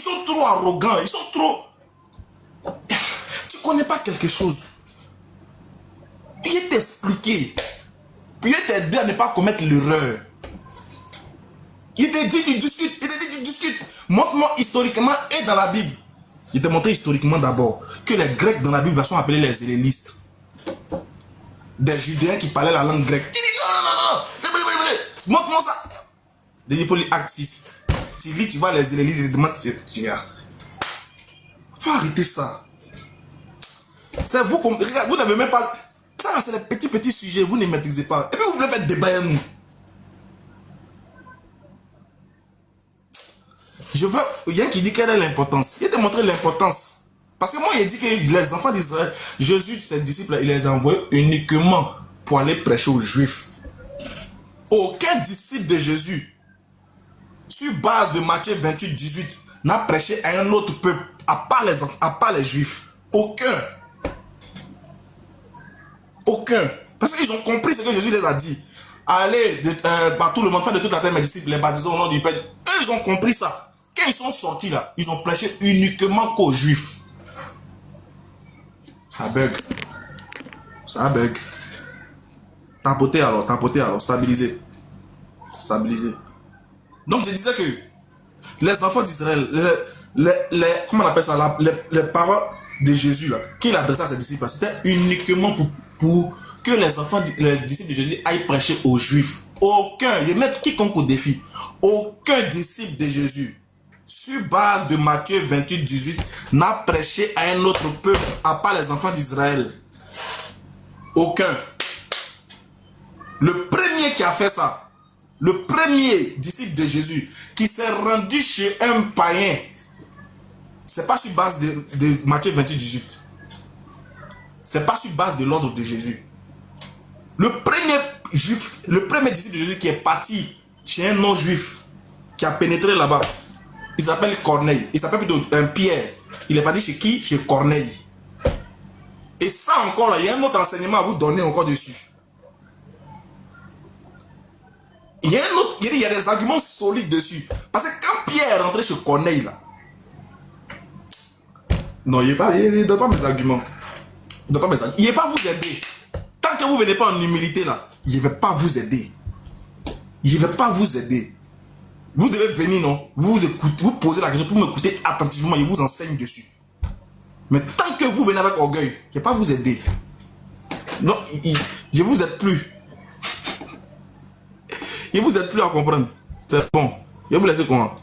Ils sont trop arrogants, ils sont trop... Tu connais pas quelque chose. Il t'expliqué. Puis il t'aidé à ne pas commettre l'erreur. Il te dit, tu discutes. Il te dit, tu discutes. Montre-moi historiquement et dans la Bible. Il te montré historiquement d'abord que les Grecs dans la Bible sont appelés les hellénistes. Des Judéens qui parlaient la langue grecque. Tu dis non. C'est vrai. Montre-moi ça. Il faut lire Acte 6. Tu lis, tu vois les hellénistes, ils demandent, tu regardes. Faut arrêter ça. C'est vous, regarde, vous n'avez même pas... Ça, c'est les petits sujets, vous ne maîtrisez pas. Et puis vous voulez faire débat à nous. Je veux... Il y a qui dit quelle est l'importance. Il a démontré l'importance. Parce que moi, il a dit que les enfants d'Israël, Jésus, ses disciples, il les a envoyés uniquement pour aller prêcher aux Juifs. Aucun disciple de Jésus, sur base de Matthieu 28, 18, n'a prêché à un autre peuple, à part les Juifs. Aucun. Parce qu'ils ont compris ce que Jésus les a dit. Allez par tout le monde, faire de toute la terre mes disciples, les baptiser au nom du Père. Eux, ils ont compris ça. Quand ils sont sortis là, ils ont prêché uniquement qu'aux Juifs. Ça bug. Tapoter alors, stabiliser. Donc je disais que les enfants d'Israël, comment on appelle ça, les paroles de Jésus là, qu'il adressait à ses disciples, c'était uniquement pour que les disciples de Jésus aillent prêcher aux Juifs. Aucun, je mets quiconque au défi, aucun disciple de Jésus, sur base de Matthieu 28, 18, n'a prêché à un autre peuple à part les enfants d'Israël. Aucun. Le premier qui a fait ça, le premier disciple de Jésus qui s'est rendu chez un païen, c'est pas sur base de Matthieu 28, 18. C'est pas sur base de l'ordre de Jésus. Le premier disciple de Jésus qui est parti chez un non-juif, qui a pénétré là-bas, il s'appelle Corneille. Il s'appelle plutôt Pierre. Il est parti chez qui? Chez Corneille. Et ça encore, là, il y a un autre enseignement à vous donner encore dessus. Il y a des arguments solides dessus. Parce que quand Pierre est rentré chez Corneille, là, non, il ne donne pas mes arguments. Il ne va pas vous aider. Tant que vous ne venez pas en humilité, là, il ne va pas vous aider. Vous devez venir, non? Vous écoutez, vous posez la question pour m'écouter attentivement et vous enseigne dessus. Mais tant que vous venez avec orgueil, je ne vais pas vous aider. Non, je ne vous aide plus. Je ne vous aide plus à comprendre. C'est bon. Je vais vous laisser comment?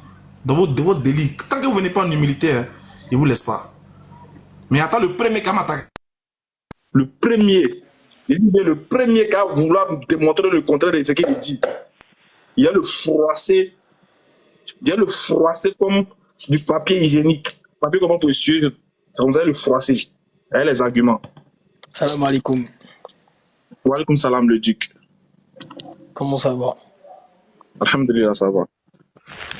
Dans votre délit. Tant que vous ne venez pas en humilité, hein, je ne vous laisse pas. Mais attends, le premier qui m'a attaqué. Le premier qui a voulu démontrer le contraire de ce qu'il dit. Il y a le froissé. Comme du papier hygiénique. Papier comment précieux. C'est comme ça le froissé. Il y a les arguments. Salam alaikum. Wa alaikum salam le duc. Comment ça va? Alhamdulillah, ça va.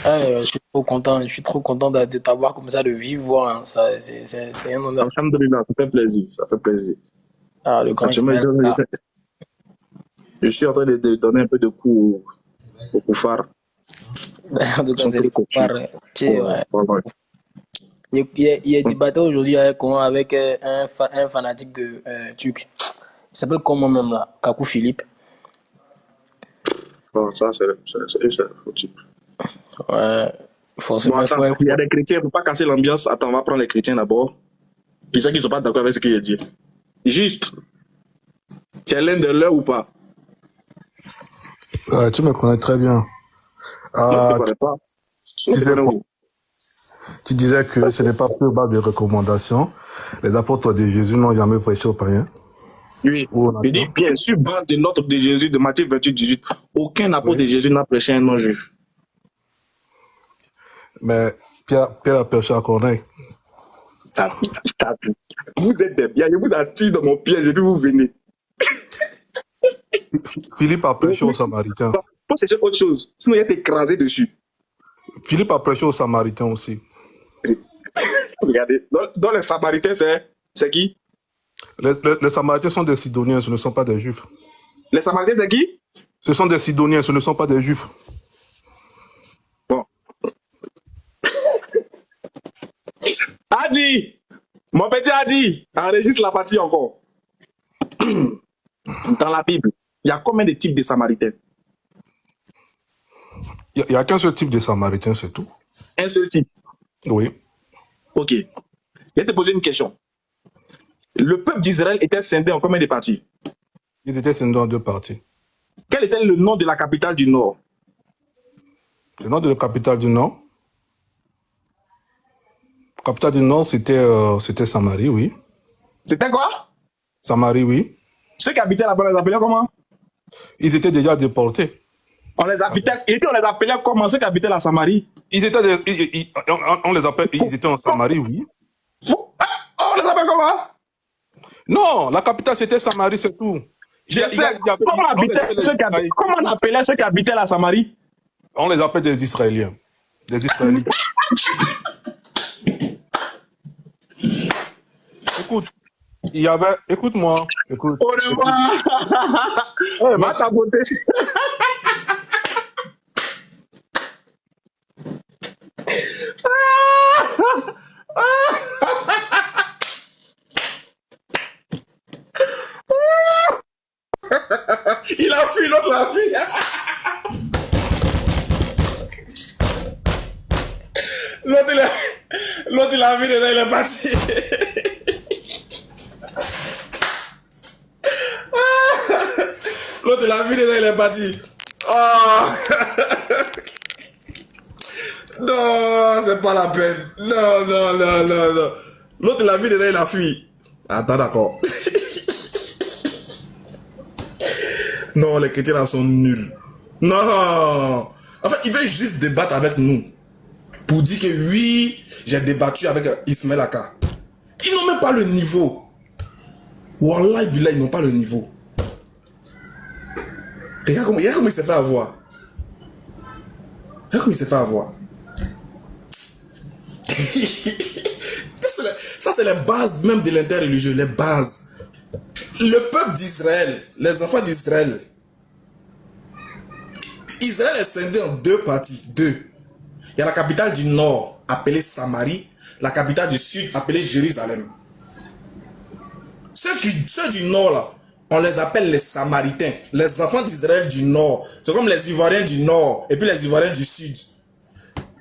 Je suis trop content de t'avoir comme ça de vive voix. Hein. C'est un honneur. Alhamdulillah, ça fait plaisir. Ah, le grand je suis en train de donner un peu de coups aux koufars. En tout cas, c'est les koufars. Il a débattu aujourd'hui avec un fanatique de turc. Il s'appelle comment même là? Kakou Philippe. Bon, ça, c'est le faux type. Ouais, forcément. Bon, attends, il y a des chrétiens, il ne faut pas casser l'ambiance. Attends, on va prendre les chrétiens d'abord. Puis ceux qui ne sont pas d'accord avec ce qu'il a dit. Juste, tu es l'un de leurs ou pas? Tu me connais très bien. Non, tu disais que ce n'est pas sur base de recommandations. Les apôtres de Jésus n'ont jamais prêché aux païens. Oui, il dit bien sûr, base de l'ordre de Jésus de Matthieu 28, 18. Aucun apôtre de Jésus n'a prêché un non-juif. Mais Pierre a prêché à Corneille. Vous êtes des biens, je vous attire dans mon piège et puis vous venez. Philippe a prêché aux Samaritains. C'est autre chose, sinon il a été écrasé dessus. Philippe a prêché aux Samaritains aussi. Regardez, dans les Samaritains, c'est qui? Les Samaritains sont des Sidoniens, ce ne sont pas des Juifs. Les Samaritains, c'est qui? Ce sont des Sidoniens, ce ne sont pas des Juifs. Bon. Adi, mon petit Adi, enregistre la partie encore. Dans la Bible, il y a combien de types de Samaritains? Il n'y a qu'un seul type de Samaritain, c'est tout. Un seul type. Oui. Ok. Je vais te poser une question. Le peuple d'Israël était scindé en combien de parties? Ils étaient scindés en deux parties. Quel était le nom de la capitale du Nord? Le nom de la capitale du Nord? La capitale du Nord, c'était Samarie, oui. C'était quoi? Samarie, oui. Ceux qui habitaient là-bas, on les appelait comment? Ils étaient déjà déportés. On les appelait comment ceux qui habitaient la Samarie? On les appelle, ils étaient en Samarie, oui. On les appelle comment? Non, la capitale c'était Samarie, c'est tout. Comment on appelait ceux qui habitaient la Samarie? On les appelle des Israéliens. Des Israélites. Écoute, il y avait. Écoute-moi. Écoute. Au revoir. Hey, Va ta beauté. Il a fui, l'autre l'a fui. L'autre il a vu, il est parti. L'autre il a vu, il est parti. Oh. Non, c'est pas la peine. Non. L'autre il a vu, il a fui. Attends, d'accord. Non, les chrétiens là sont nuls. Non. En fait, ils veulent juste débattre avec nous. Pour dire que oui, j'ai débattu avec Ismaël Aka. Ils n'ont même pas le niveau. Wallah, ils n'ont pas le niveau. Regarde comment il s'est fait avoir. Regarde comment il s'est fait avoir. Ça, c'est les bases même de l'interreligieux, les bases. Le peuple d'Israël, les enfants d'Israël, Israël est scindé en deux parties. Deux. Il y a la capitale du nord appelée Samarie, la capitale du sud appelée Jérusalem. Ceux du nord là, on les appelle les Samaritains, les enfants d'Israël du nord. C'est comme les Ivoiriens du nord et puis les Ivoiriens du sud.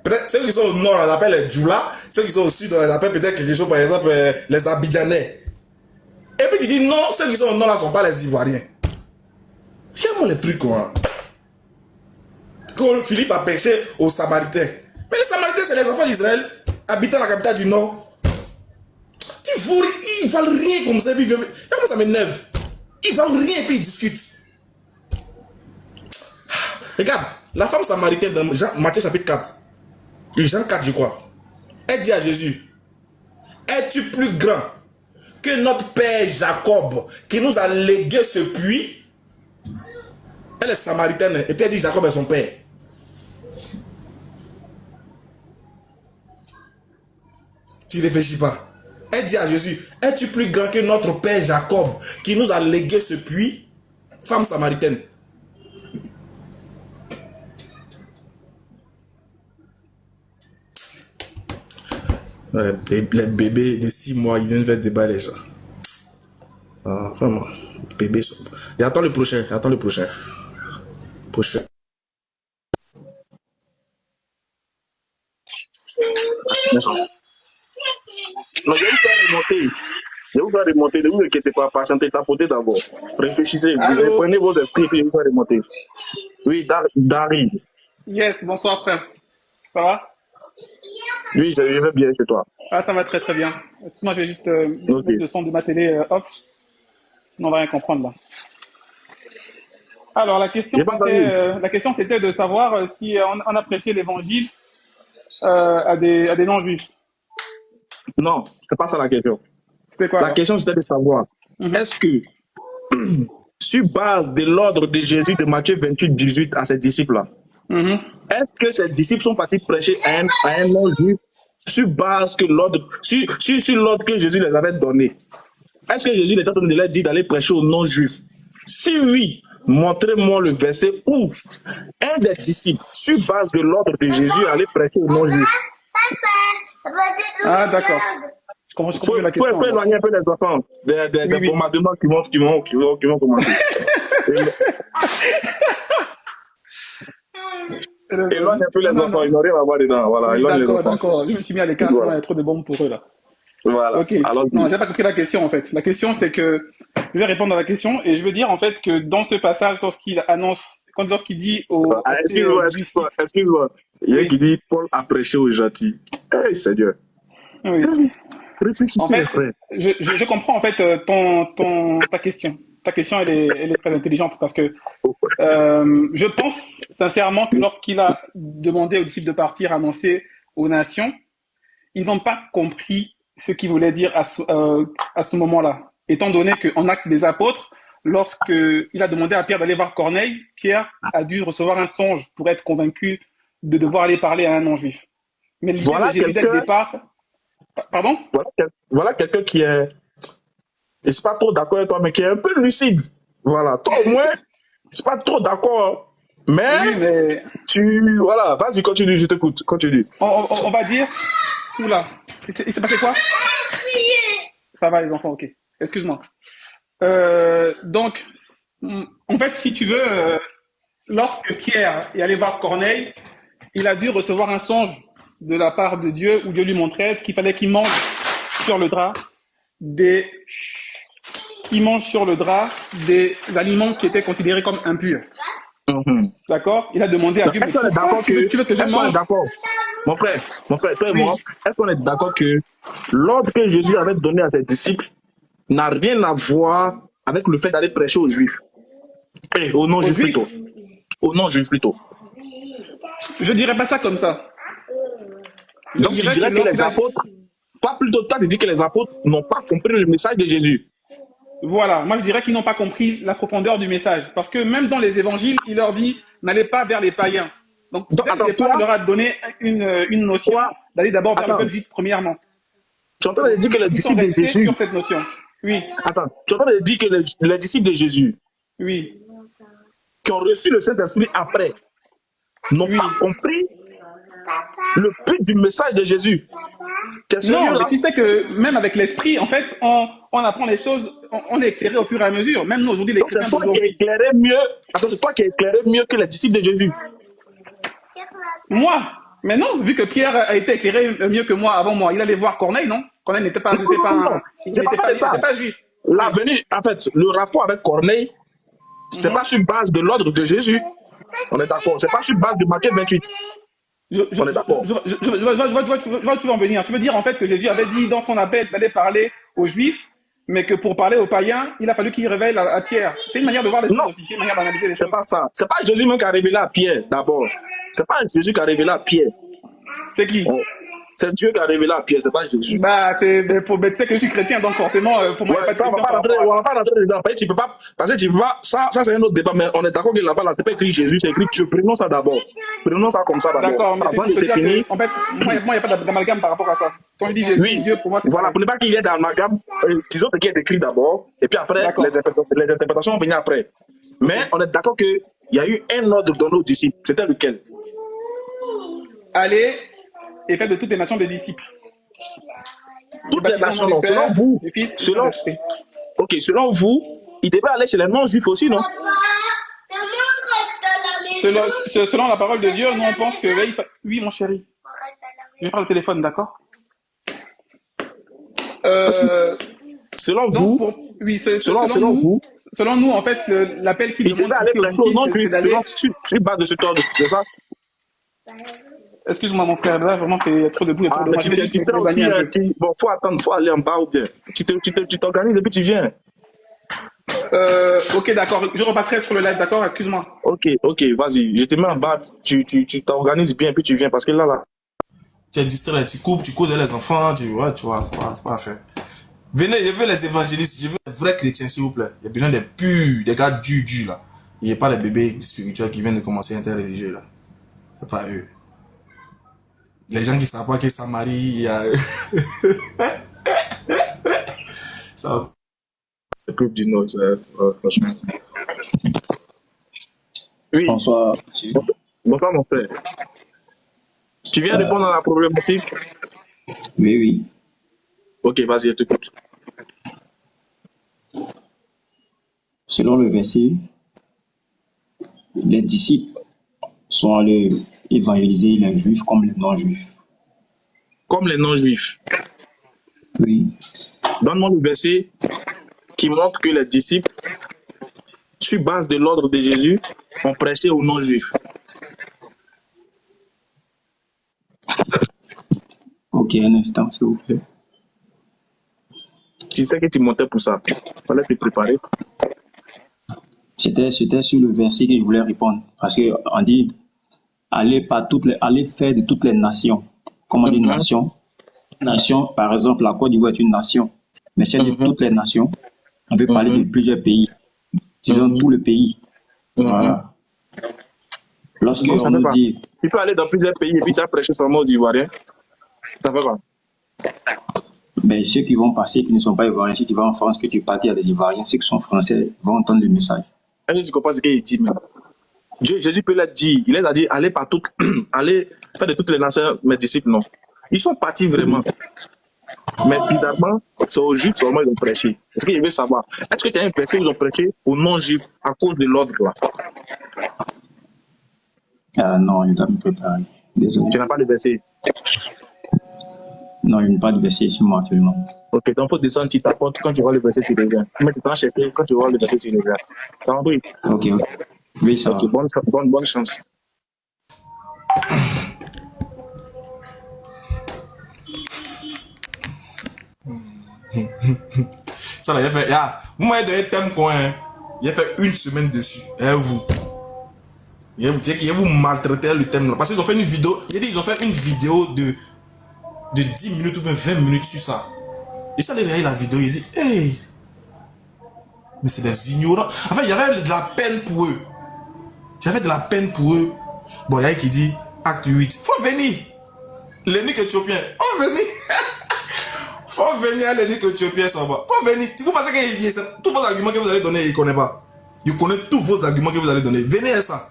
Peut-être ceux qui sont au nord, on les appelle les Djoula. Ceux qui sont au sud, on les appelle peut-être quelque chose, par exemple, les Abidjanais. Et puis tu dis non, ceux qui sont au nord là ne sont pas les Ivoiriens. Regarde-moi les trucs quoi. Quand Philippe a péché aux Samaritains. Mais les Samaritains, c'est les enfants d'Israël habitant la capitale du nord. Ils valent rien comme ça. Comment ça m'énerve? Ils valent rien et puis ils discutent. Regarde, la femme samaritaine dans Matthieu chapitre 4, Jean 4 je crois, elle dit à Jésus, es-tu plus grand que notre père Jacob qui nous a légué ce puits? Elle est samaritaine et puis elle dit Jacob est son père. Tu réfléchis pas. Elle dit à Jésus, es-tu plus grand que notre père Jacob qui nous a légué ce puits? Femme samaritaine. Les bébés de 6 mois, ils viennent faire débat les gens. Ah, vraiment, bébé. Et attends le prochain, Prochain. Non, je vais vous faire remonter. Ne vous inquiétez pas, patientez, tapotez d'abord. Réfléchissez, prenez vos esprits et vous faire remonter. Oui, Dari. Yes, bonsoir frère. Ça va? Oui, je vais bien chez toi. Ah, ça va très très bien. Excuse-moi, je vais juste mettre le son de ma télé off. Sinon, on va rien comprendre là. Alors, la question c'était de savoir si on a prêché l'évangile à des non-juifs. Non, c'est pas ça la question. C'était quoi? La question c'était de savoir, est-ce que, sur base de l'ordre de Jésus de Matthieu 28, 18 à ses disciples-là, est-ce que ces disciples sont partis prêcher à un non-juif sur base que l'ordre, sur l'ordre que Jésus les avait donné? Est-ce que Jésus était en train de leur dire d'aller prêcher aux non-juifs? Si oui, montrez-moi le verset où un des disciples, sur base de l'ordre de Jésus, allait prêcher aux non-juifs. Ah, d'accord. Je comprends mieux la Faut question. alors. éloigner un peu les enfants des Oui, oui. bombardements qui vont commencer. Éloigne un peu les Non, non, enfants, non. ils n'ont rien à voir dedans. Voilà, Oui, éloigne les d'accord, enfants. d'accord. Je me suis mis à l'écart, sinon il y Voilà. a trop de bombes pour eux, là. Voilà. Ok. Alors, Non, j'ai pas compris la question, en fait. La question, c'est que, je vais répondre à la question, et je veux dire, en fait, que dans ce passage, lorsqu'il dit à ses disciples, excuse-moi. Il y a un oui, qui dit Paul a prêché aux gentils. Hey, Seigneur. oui. En Réfléchissez, fait, les frères. je comprends, en fait, ta question. Ta question, elle est très intelligente parce que, je pense sincèrement que lorsqu'il a demandé aux disciples de partir annoncer aux nations, ils n'ont pas compris ce qu'il voulait dire à ce moment-là. Étant donné qu'en Actes des Apôtres, lorsqu'il a demandé à Pierre d'aller voir Corneille, Pierre a dû recevoir un songe pour être convaincu de devoir aller parler à un non-juif. Mais l'idée de Voilà Jésus dès le quelqu'un, départ... Pardon? voilà quelqu'un qui est, je suis pas trop d'accord avec toi, mais qui est un peu lucide. Voilà. Toi, au moins, je suis pas trop d'accord. Mais, Oui, mais voilà, vas-y, continue, je t'écoute, continue. on va dire... Oula, il s'est passé quoi? Ça va les enfants, ok. Excuse-moi. Donc, en fait, si tu veux, lorsque Pierre est allé voir Corneille, il a dû recevoir un songe de la part de Dieu où Dieu lui montrait qu'il fallait qu'il mange sur le drap des aliments qui étaient considérés comme impurs. D'accord? Il a demandé à Dieu, mais Est-ce qu'on est pourquoi d'accord que, tu veux que je est-ce qu'on est mange? d'accord, mon frère, toi et Oui. moi, est-ce qu'on est d'accord que l'ordre que Jésus avait donné à ses disciples n'a rien à voir avec le fait d'aller prêcher aux Juifs? Aux Aux non-Juifs Juifs? plutôt. Aux non-Juifs plutôt. Je dirais pas ça comme ça. Je Donc tu dirais dirais que les lorsqu'il a- apôtres, toi tu dis que les apôtres n'ont pas compris le message de Jésus. Voilà, moi je dirais qu'ils n'ont pas compris la profondeur du message. Parce que même dans les évangiles, il leur dit, n'allez pas vers les païens. Donc, Donc, dès le attends, départ, il leur a donné une notion toi, d'aller d'abord vers le attends, peuple juif, premièrement. tu es en train de dire que les Ils sont disciples de restés Jésus, sur cette notion. Oui, attends, tu es en train de dire que les disciples de Jésus oui, qui ont reçu le Saint-Esprit après n'ont oui. pas compris le but du message de Jésus. T'es sérieux Non, mais là? tu sais que même avec l'esprit, en fait, on apprend les choses, on est éclairé au fur et à mesure. Même nous, aujourd'hui, les Donc c'est chrétiens toi qui es d'aujourd'hui. éclairé mieux. Attends, c'est toi qui es éclairé mieux que les disciples de Jésus. Moi, mais non, vu que Pierre a été éclairé mieux que moi avant moi, il allait voir Corneille, non? Corneille n'était pas, Non, non, non, il j'ai pas n'était parlé de ça. pas juif. La venue, en fait, le rapport avec Corneille, c'est pas sur base de l'ordre de Jésus. On est d'accord. C'est pas sur base de Matthieu 28. On est d'accord. Je vois où tu veux en venir. Tu veux dire en fait que Jésus avait dit dans son appel d'aller parler aux Juifs, mais que pour parler aux païens, il a fallu qu'il révèle à Pierre. C'est une manière de voir les choses Non, aussi, c'est une manière d'analyser les c'est choses. pas ça. C'est pas Jésus même qui a révélé à Pierre, d'abord. C'est pas Jésus qui a révélé à Pierre. C'est qui? Oh. C'est Dieu qui a révélé à Pierre, c'est pas Jésus. Bah, tu sais que je suis chrétien, donc forcément, pour moi, il n'y a pas de Ça, on question va par pas rapport à ça. rentrer dedans. Parce que tu peux pas, ça c'est un autre débat, mais on est d'accord que là-bas, là, c'est pas écrit Jésus, c'est écrit Dieu. Prenons ça d'abord. Prenons ça comme ça d'abord. D'accord, mais c'est Avant juste de de dire définir. que, en fait, moi, il n'y a pas d'amalgame par rapport à ça. Quand je dis Jésus, Oui, Dieu, pour moi, c'est voilà, pareil. pour ne pas qu'il y ait d'amalgame, disons ce qui est écrit d'abord, et puis après, D'accord. les interprétations vont venir après. Mais on est d'accord qu'il y a eu un ordre donné aux disciples. C'était lequel? Allez et faites de toutes les nations des disciples. Toutes les nations, non. Du Selon Père, vous, du Fils, et du selon, Saint-Esprit. ok, selon vous, il devait aller chez les non-juifs aussi, non? Selon la parole de Dieu, nous on pense que oui, mon chéri, je vais faire le téléphone, d'accord? Selon Donc, vous, oui, selon vous, selon nous, en fait, l'appel qu'il il demande devait aller ici aux prêcher aux disciples, non-juifs, c'est d'aller. sur base de cet ordre, c'est ça? Excuse-moi, mon frère, là, vraiment, c'est trop de bruit, trop de Mais moi. tu Je vais juste sais aussi, m'éloigner un peu. bon, faut attendre, faut aller en bas ou bien. Tu t'organises et puis tu viens. Ok, d'accord, je repasserai sur le live, d'accord? Excuse-moi. Ok, vas-y, je te mets en bas, tu t'organises bien, puis tu viens, parce que là, Tu es distrait, tu coupes, tu causes avec les enfants, ouais, tu vois, c'est pas à faire. Venez, je veux les évangélistes, je veux les vrais chrétiens, s'il vous plaît. Il y a besoin des purs, des gars durs, là. Il n'y a pas les bébés spirituels qui viennent de commencer à interreligieux, là. C'est pas eux. Les gens qui ne savent pas qu'ils s'en marient, il y a... Ça... le club du Nord, franchement. Oui, Bonsoir. bonsoir mon frère. Tu viens répondre à la problématique? Oui, oui. Ok, vas-y, je t'écoute. Selon le verset, les disciples sont allés évangéliser les juifs comme les non-juifs. Comme les non-juifs. Oui. Donne-moi le verset qui montre que les disciples, sur base de l'ordre de Jésus, ont prêché aux non-juifs. Ok, un instant, s'il vous plaît. Tu sais que tu montais pour ça. Fallait te préparer. C'était sur le verset que je voulais répondre. Parce qu'on dit, allez faire de toutes les nations. Comme on dit nation. Nation, par exemple, la Côte d'Ivoire est une nation. Mais si on dit toutes les nations, on peut parler de plusieurs pays. Disons tout le pays. Voilà. Lorsque Donc, ça on fait nous pas. dit, Tu peux aller dans plusieurs pays et puis tu as prêché seulement aux Ivoiriens. Ça fait quoi? ben, ceux qui vont passer, qui ne sont pas ivoiriens, si tu vas en France, que tu parles, il y a des Ivoiriens, ceux qui sont français vont entendre le message. Est-ce que tu comprends ce qu'il dit même? Jésus peut leur dire, il les a dit, allez par toutes, allez faire de toutes les nations mes disciples, non. Ils sont partis vraiment. Mais bizarrement, c'est aux juifs seulement ils ont prêché. C'est ce que je veux savoir. Est-ce que tu as un verset où ils ont prêché aux non-juifs à cause de l'ordre là? Non, je dois me préparer. Désolé. Tu n'as pas de verset. Non, je n'ai pas de verset sur moi actuellement. Ok, donc il faut descendre, tu t'apportes, quand tu vois le verset, tu reviens. Mais tu t'en chercher, quand tu vois le verset, tu reviens. Ça va, oui? Ok. Oui, ça Ok, va. bonne chance. Ça là, il a fait, vous m'avez donné thème quoi, hein? Il a fait une semaine dessus. Et vous. Il vous maltraiter le thème là. Parce qu'ils ont fait une vidéo, ils ont fait une vidéo de 10 minutes ou même 20 minutes sur ça. Et ça, derrière la vidéo, il dit, hey, mais c'est des ignorants. En fait, il y avait de la peine pour eux. J'avais de la peine pour eux. Bon, il y a qui dit, acte 8, faut venir. L'énique éthiopien, faut venir. Faut venir à l'énique éthiopien, ça va. Faut venir. Vous pensez que tous vos arguments que vous allez donner, il ne connaît pas. Il connaît tous vos arguments que vous allez donner. Venez à ça.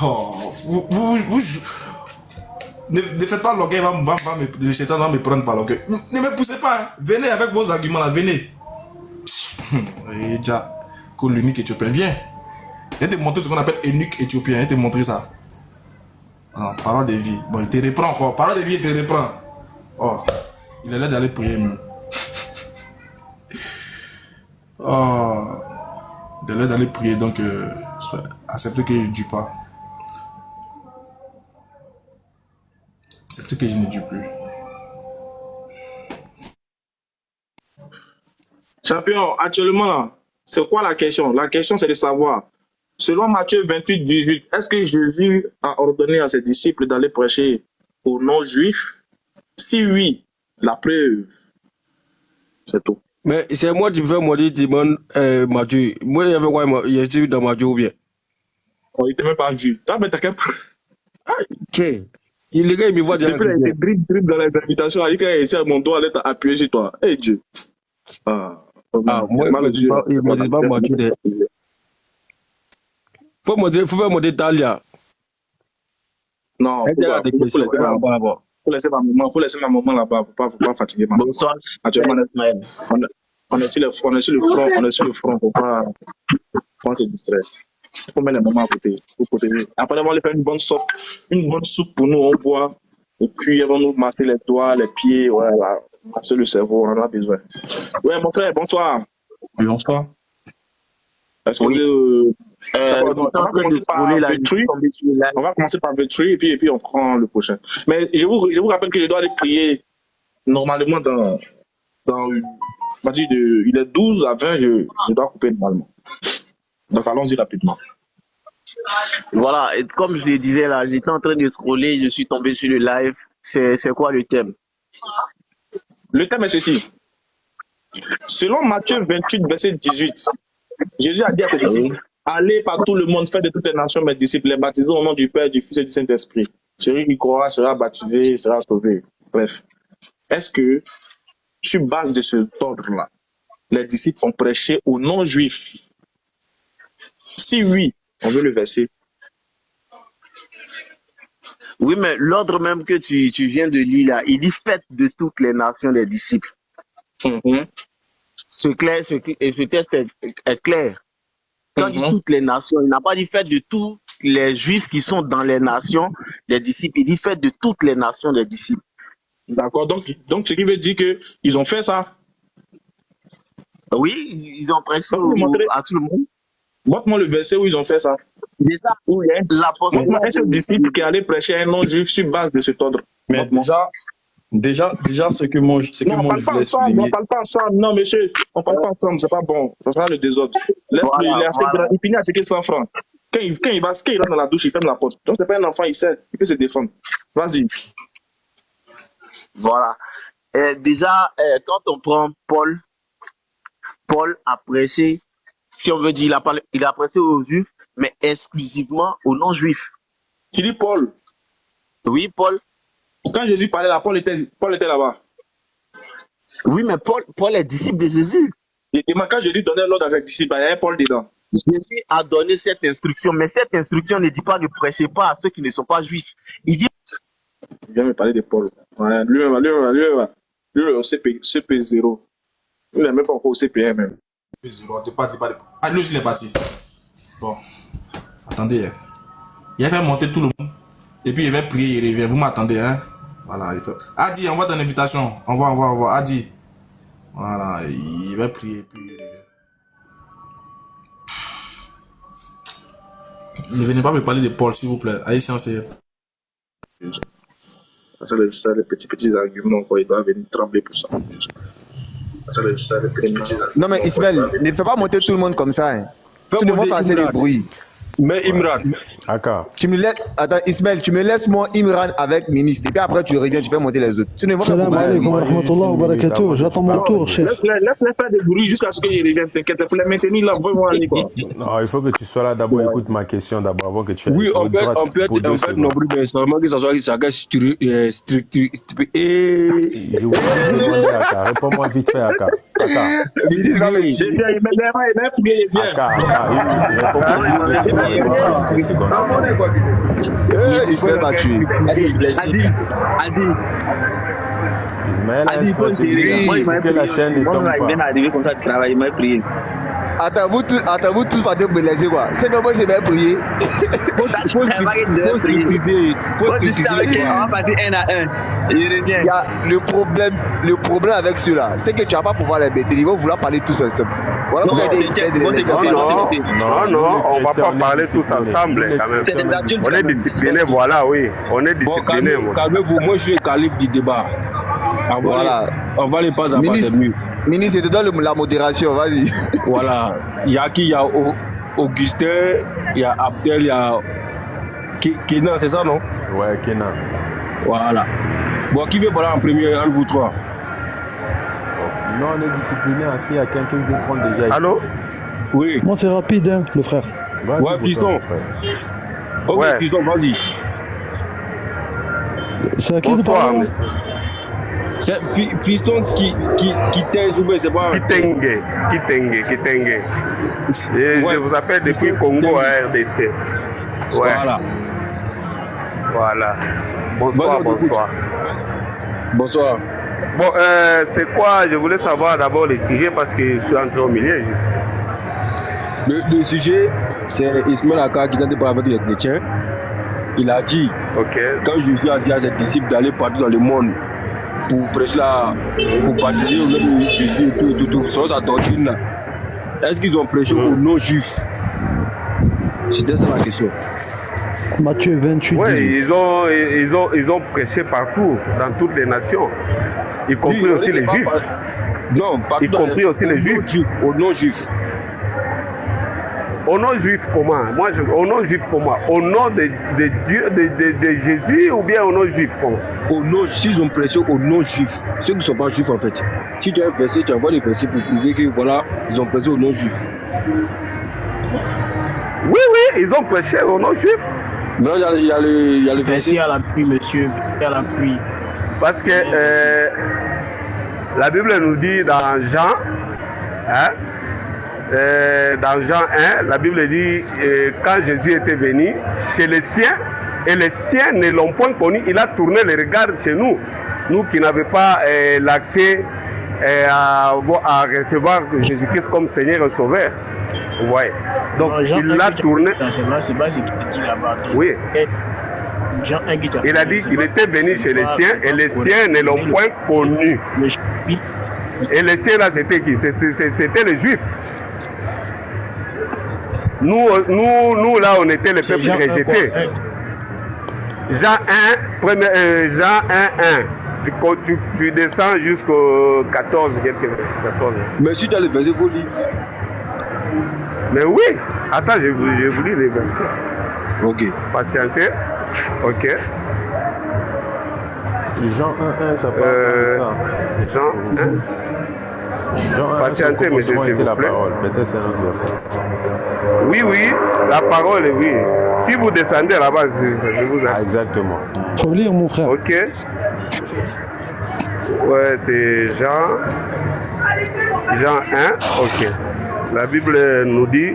Oh, ne faites pas l'orgueil, le chétan va me prendre par l'orgueil. Ne me poussez pas. Hein. Venez avec vos arguments là, venez. Et déjà, que l'unique éthiopien, viens. Il te montrer ce qu'on appelle eunuque éthiopien. Il te montrer ça. Non, parole de vie. Bon, il te reprend encore. Parole de vie, il te reprend. Oh, il a l'air d'aller prier même. Oh, il a l'air d'aller prier, donc acceptez que je ne dis pas. Acceptez que je ne dis plus. Champion, actuellement là, c'est quoi la question? La question c'est de savoir, selon Matthieu 28, 18, est-ce que Jésus a ordonné à ses disciples d'aller prêcher aux non-juifs? Si oui, la preuve, c'est tout. Mais c'est moi qui fais moi demande Mathieu. Moi, il y avait quoi? Il y a dans Mathieu ou bien? On n'était même pas vu. Ok. Il est gars, il me voit déjà. Depuis qu'il a été drip dans les invitations, il a essayé à mon doigt, aller appuyer sur toi. Hey Dieu. Moi, il me dit pas Mathieu. Faut faire mon détail là. Non, faut laisser ma maman là-bas. Faut pas fatiguer ma maman. Bonsoir. Actuellement, on est sur le front, faut pas se distraire. Il faut mettre les mamans à côté. Après avoir fait une bonne soupe pour nous, on boit. Et puis, ils vont nous masser les doigts, les pieds, voilà, masser le cerveau, on en a besoin. Ouais, mon frère, bonsoir. Bonsoir. Est-ce que on va commencer par Vetri et puis on prend le prochain. Mais je vous rappelle que je dois aller prier normalement il est 12 à 20, je dois couper normalement. Donc allons-y rapidement. Voilà, et comme je le disais là, j'étais en train de scroller, je suis tombé sur le live. C'est quoi le thème? Le thème est ceci. Selon Matthieu 28, verset 18, Jésus a dit à ses disciples, allez par tout le monde, faites de toutes les nations mes disciples, les baptisez au nom du Père, du Fils et du Saint-Esprit. Celui qui croira sera baptisé, sera sauvé. Bref. Est-ce que, sur base de ce ordre-là, les disciples ont prêché aux non-juifs? Si oui, on veut le verset. Oui, mais l'ordre même que tu viens de lire là, il dit faites de toutes les nations des disciples. Ce texte est clair. Quand il dit toutes les nations, il n'a pas dit faites de tous les juifs qui sont dans les nations des disciples. Il dit faites de toutes les nations des disciples. D'accord, donc ce qui veut dire qu'ils ont fait ça. Oui, ils ont prêché à tout le monde. Montre-moi le verset où ils ont fait ça. Déjà, montre-moi un seul disciple qui allait prêcher à un non-juif sur base de cet ordre. Mais déjà, ce que moi je voulais souligner. On parle pas ensemble, non monsieur, on parle pas ensemble, c'est pas bon, ça sera le désordre. Laisse-le, il finit à checker 100 francs. Quand il rentre dans la douche, il ferme la porte. Donc c'est pas un enfant, il sait, il peut se défendre. Vas-y. Voilà. Déjà, quand on prend Paul a prêché, si on veut dire, il a prêché aux juifs, mais exclusivement aux non-juifs. Tu dis Paul? Oui, Paul. Quand Jésus parlait là, Paul était là-bas. Oui, mais Paul est disciple de Jésus. Et quand Jésus donnait l'ordre à ses disciples, il y avait Paul dedans. Jésus a donné cette instruction, mais cette instruction ne dit pas ne prêchez pas à ceux qui ne sont pas juifs. Il dit... Il vient me parler de Paul. Ouais, lui, au CP0. Il n'est même pas encore au CP1 même. CP0, t'es pas dit pas de... Ah, lui, il est parti. Bon. Attendez. Il a fait monter tout le monde. Et puis il va prier, il revient. Vous m'attendez, hein? Voilà. Il fait... Adi, envoie ton invitation. Envoie. Adi. Voilà. Il va prier, puis il revient. Ne venez pas me parler de Paul, s'il vous plaît. Allez, c'est Ça, les petits arguments, quoi. Il doit venir trembler pour ça. Ça, les petits arguments. Non, mais Ismaël, ne fais pas monter tout le monde comme ça. Hein. Tu ne montes pas assez de bruit. Mais Imran. Tu me laisses... Attends, Ismaël, tu me laisses moi Imran avec ministre. Et puis après, tu reviens, tu fais monter les autres. Tu ne montes pas. Salam alaikum wa rahmatullahi wa barakatuh. J'attends mon tour, chef. Laisse-les faire des bruits jusqu'à ce qu'ils reviennent. T'inquiète, pour les maintenir là, vraiment aller quoi. Non, il faut que tu sois là d'abord. Écoute ma question d'abord avant que tu ailles. Oui, on peut être nombreux, mais seulement que ça soit strict. Je vous demande Aka. Réponds-moi vite fait, Aka. Il Ismaël m'a tué. Adi, que la chaîne ne tombe pas. Il vient d'arriver comme ça du travail, il m'a prié. Attends, vous tous partez me laisser quoi. C'est que moi j'ai bien prié. Faut on va partir un à un. Il y a le problème avec ceux-là, c'est que tu vas pas pouvoir les bêter. Ils vont vouloir parler tous ensemble. Voilà non, on va pas parler tous ensemble quand même. On est disciplinés, voilà, oui. On est disciplinés. Calmez-vous, moi je suis le calife du débat. Voilà. On va les pas à passer mieux. Ministre, je te donne la modération, vas-y. Voilà. Il y a qui? Il y a Augustin, il y a Abdel, il y a Kenan, c'est ça, non? Ouais, Kenan. Voilà. Bon, qui veut parler en premier, entre vous trois? Non, on est discipliné ainsi, il y a quelqu'un qui veut prendre déjà. Allô? Oui. Moi, c'est rapide, hein, le frère. Ouais, fiston. Ok, ouais. Fiston, vas-y. C'est à qui de parler? C'est fiston qui t'aise ou bien c'est pas... Kitenge. Je vous appelle depuis Congo à RDC. Ouais. Voilà. Bonsoir. Bonsoir. Bon, c'est quoi? Je voulais savoir d'abord le sujet parce que je suis entré au milieu. Le sujet, c'est Ismaël Aka qui t'a parlé avec les chrétiens. Il a dit, quand Jésus a dit à ses disciples d'aller partout dans le monde pour prêcher pour baptiser au nom de Jésus et tout, sur sa doctrine là, est-ce qu'ils ont prêché aux non-juifs? C'était ça la question. Matthieu 28. Oui, ils ont prêché partout, dans toutes les nations, y compris aussi les juifs. Non, y compris aussi les juifs. Aux non-juifs. Aux non-juifs comment? Aux non-juifs comment? Au nom de Dieu, de Jésus ou bien aux non-juifs comment? Aux non-juifs, s'ils ont prêché aux non-juifs, ceux qui ne sont pas juifs en fait. Si tu as un verset, tu envoies les versets pour prouver que voilà, ils ont prêché aux non-juifs. Oui, ils ont prêché aux non-juifs. Non, il y a le verset à l'appui, monsieur, à l'appui. Parce que la Bible nous dit dans Jean, dans Jean 1, la Bible dit quand Jésus était venu chez les siens, et les siens ne l'ont point connu. Il a tourné les regards chez nous, nous qui n'avions pas l'accès à recevoir Jésus-Christ comme Seigneur et Sauveur. Ouais. Donc il a tourné. C'est pas ce qu'il dit là-bas. Oui. Jean 1 qui Il a dit qu'il était venu chez les siens et les siens ne l'ont point connu. Et les siens là, c'était qui? C'était les Juifs. Nous là, on était les peuples rejetés. Jean 1, Jean 1, 1. Tu descends jusqu'au 14, 14. Mais si tu as le verset, il faut lire. Mais oui. Attends, je vous lis les versets. Ok. Patientez. Ok. Jean 1, ça parle de ça. Jean 1. Jean 1, patientez, monsieur, s'il vous la plaît. parole. Mettez ça dans le verset. Oui, oui, la parole, oui. Si vous descendez là-bas, je vous aide. Exactement. Faut lire, mon frère. Ok. Ouais, c'est Jean 1. Ok. La Bible nous dit.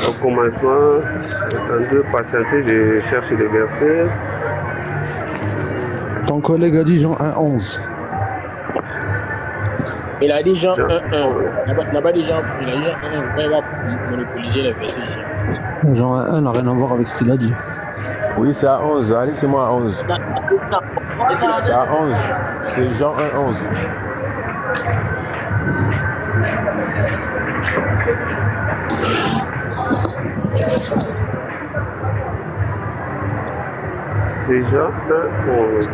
Au commencement, attendez, patientez, je cherche les versets. Ton collègue a dit Jean 1, 11. Il a dit Jean 1, 1. Il n'a pas dit Jean 1. Il a dit Jean 1, 1. Il va monopoliser les versets ici. Jean 1, 1 n'a rien à voir avec ce qu'il a dit. Oui, c'est à 11. Allez, c'est moi à 11. C'est à 11. C'est Jean 1, 11. C'est Jean 1, 11.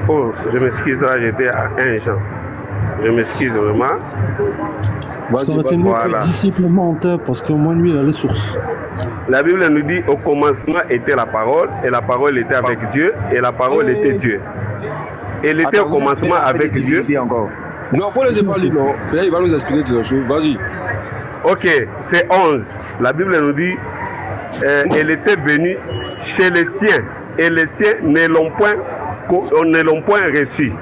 Oh, je m'excuse, là, j'étais à 1 Jean. Je m'excuse vraiment. Ça aurait été mieux que le disciple menteur, parce qu'au moins lui, il a les sources. La Bible nous dit au commencement était la parole, et la parole était avec Dieu, et la parole était Dieu. Et il était au commencement avec Dieu. Encore. Non, il faut laisser parler, non. Là, il va nous expliquer toutes les choses. Vas-y. Ok, c'est 11. La Bible nous dit elle était venue chez les siens, et les siens ne l'ont point reçu.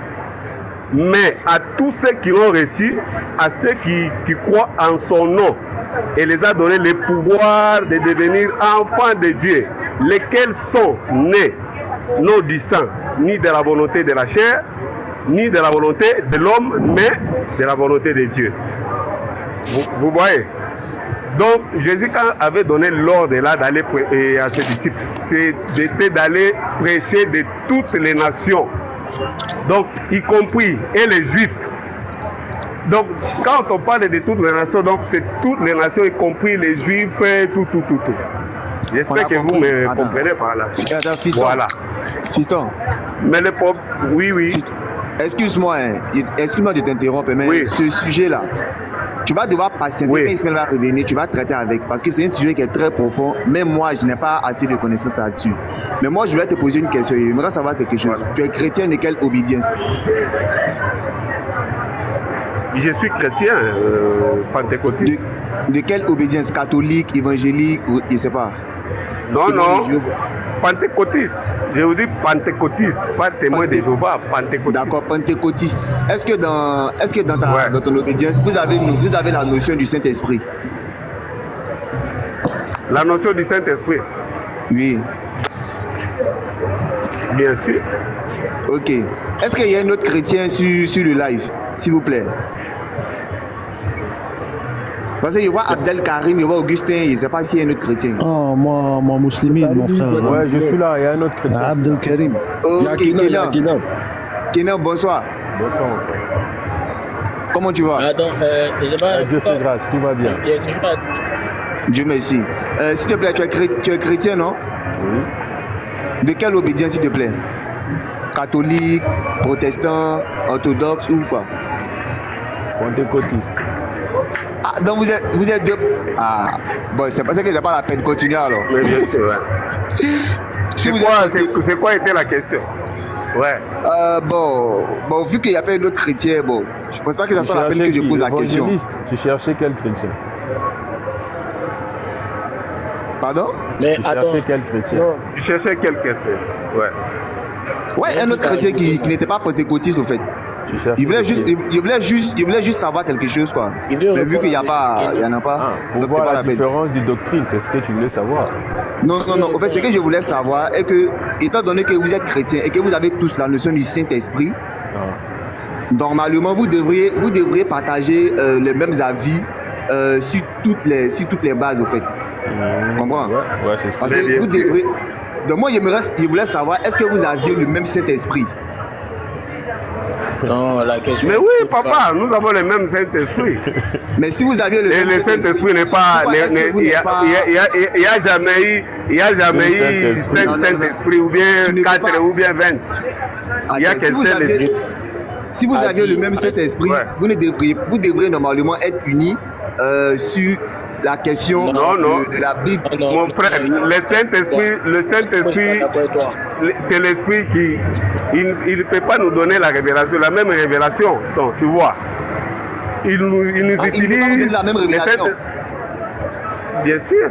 Mais à tous ceux qui l'ont reçu, à ceux qui croient en son nom, et les a donné le pouvoir de devenir enfants de Dieu, lesquels sont nés non du sang, ni de la volonté de la chair, ni de la volonté de l'homme, mais de la volonté de Dieu. Vous voyez? Donc Jésus, quand avait donné l'ordre là d'aller à ses disciples, c'était d'aller prêcher de toutes les nations, donc y compris et les Juifs. Donc quand on parle de toutes les nations, donc c'est toutes les nations, y compris les Juifs, tout. J'espère que vous me comprenez par là. Voilà. Fiston. Mais le pauvre, oui. Excuse-moi de t'interrompre, mais ce sujet-là, tu vas devoir patienter. Quand Ismaël va revenir, tu vas traiter avec. Parce que c'est un sujet qui est très profond. Même moi, je n'ai pas assez de connaissances là-dessus. Mais moi, je voulais te poser une question. J'aimerais savoir quelque chose. Tu es chrétien de quelle obédience? Je suis chrétien, pentecôtiste. De quelle obédience? Catholique, évangélique, ou je ne sais pas. Non. Pentecôtiste. Je vous dis pentecôtiste, pas témoin de Jéhovah, pentecôtiste. D'accord, pentecôtiste. Est-ce que dans ton obédience, vous avez la notion du Saint-Esprit? La notion du Saint-Esprit? Oui. Bien sûr. Ok. Est-ce qu'il y a un autre chrétien sur le live, s'il vous plaît? Parce que je vois Abdel Karim, je vois Augustin, je ne sais pas s'il y a un autre chrétien. Oh, moi musulman, mon frère. Ouais, je suis là, il y a un autre chrétien. Abdel Karim. Ok, Kenan, bonsoir. Bonsoir, mon frère. Comment tu vas? Attends, je sais pas. Dieu fait grâce, tout va bien. Dieu merci. S'il te plaît, tu es chrétien, non? Oui. De quelle obédience, s'il te plaît? Catholique, protestant, orthodoxe ou quoi? Pentecôtiste. Ah, donc vous êtes deux. Ah, bon, c'est pas ça que j'ai pas la peine de continuer alors. Mais bien sûr, C'est quoi était la question? Ouais. Bon, vu qu'il n'y a pas d'autres chrétiens, bon, je pense pas que ça soit la peine que je pose la question. Tu cherchais quel chrétien? Pardon? Mais tu cherchais quel chrétien? Tu cherchais quel chrétien? Ouais. Ouais, un autre chrétien qui n'était pas pentecôtiste, au fait. Tu cherches Il voulait juste savoir quelque chose, quoi. Mais vu qu'il n'y a pas, il y en a pas. Pour voir la différence de doctrine, c'est ce que tu voulais savoir. Non. En fait, ce que je voulais savoir est que, étant donné que vous êtes chrétien et que vous avez tous la notion du Saint-Esprit, normalement, vous devriez partager les mêmes avis sur toutes les bases, au fait. Tu comprends? Ouais, c'est ce que Parce que vous devrez. Donc moi, je voulais savoir, est-ce que vous aviez le même Saint-Esprit? Non, la question. Mais oui, papa, nous avons le même Saint-Esprit. Mais si vous aviez le même Saint-Esprit n'est pas. Il n'y a jamais eu 5 Saint-Esprit ou bien 4 ou bien 20. Il y a qu'un seul esprit. Si vous aviez le même Saint-Esprit, vous devriez normalement être unis sur la question de la Bible. Mon frère, le Saint-Esprit, c'est l'Esprit qui ne peut pas nous donner la révélation, la même révélation. Donc, tu vois, il nous utilise la même révélation. Bien sûr.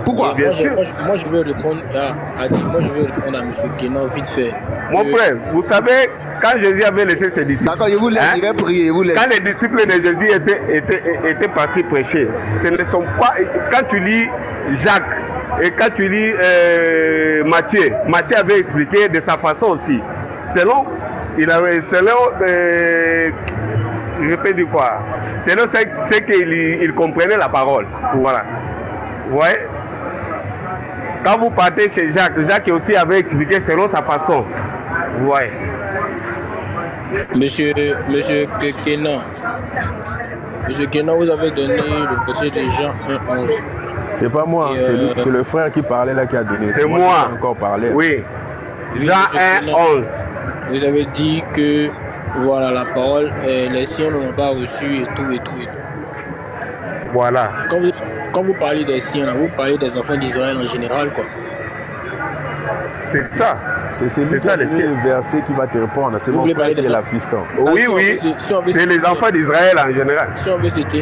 Pourquoi? Bien sûr. Moi, je veux répondre à M. Kenan vite fait. Mon frère, vous savez, quand Jésus avait laissé ses disciples, d'accord, je vous laisse, je vais prier, quand les disciples de Jésus étaient partis prêcher, ce ne sont pas. Quand tu lis Jacques et quand tu lis Matthieu avait expliqué de sa façon aussi. Selon je peux dire quoi? Selon ce qu'il comprenait la parole. Voilà. Vous voyez? Quand vous partez chez Jacques aussi avait expliqué selon sa façon. Vous voyez? Monsieur Kenan, vous avez donné le verset de Jean 1:11. C'est pas moi, c'est le frère qui parlait là qui a donné. C'est moi. Encore parlé. Oui. Jean 1:11. Vous avez dit que voilà la parole, les siens ne l'ont pas reçue et tout. Voilà. Quand vous parlez des siens, vous parlez des enfants d'Israël en général, quoi. C'est ça. C'est ça le verset qui va te répondre. C'est mon frère qui est la fiston. Oui. C'est les enfants d'Israël en général.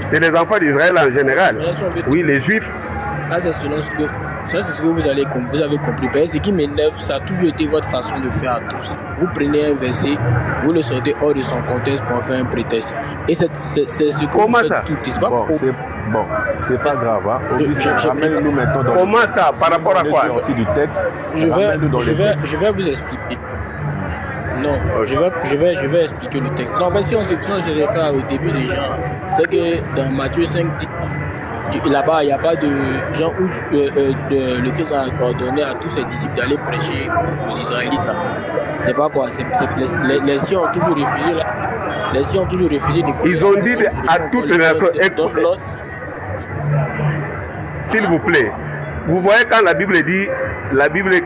C'est les enfants d'Israël en général. Oui, les Juifs. C'est selon ce que. Ça, c'est ce que vous avez compris. Parce que ce qui m'énerve, ça a toujours été votre façon de faire à tous. Vous prenez un verset, vous le sortez hors de son contexte pour en faire un prétexte. Et c'est ce que comment vous ça? faites tout. C'est pas grave. Hein. Ramène-nous maintenant dans comment ça? Par rapport à quoi? Sorti du texte. Je vais vous expliquer. Non, je vais expliquer le texte. Non, si on se réfère au début des gens, c'est que dans Matthieu 5, là-bas, il n'y a pas de gens où le Christ a ordonné à tous ses disciples d'aller prêcher aux Israélites. Là. C'est pas quoi. Les siens ont toujours refusé. Là. Les siens ont toujours refusé de. Ils ont dit à toutes les nations. S'il vous plaît, vous voyez quand la Bible dit,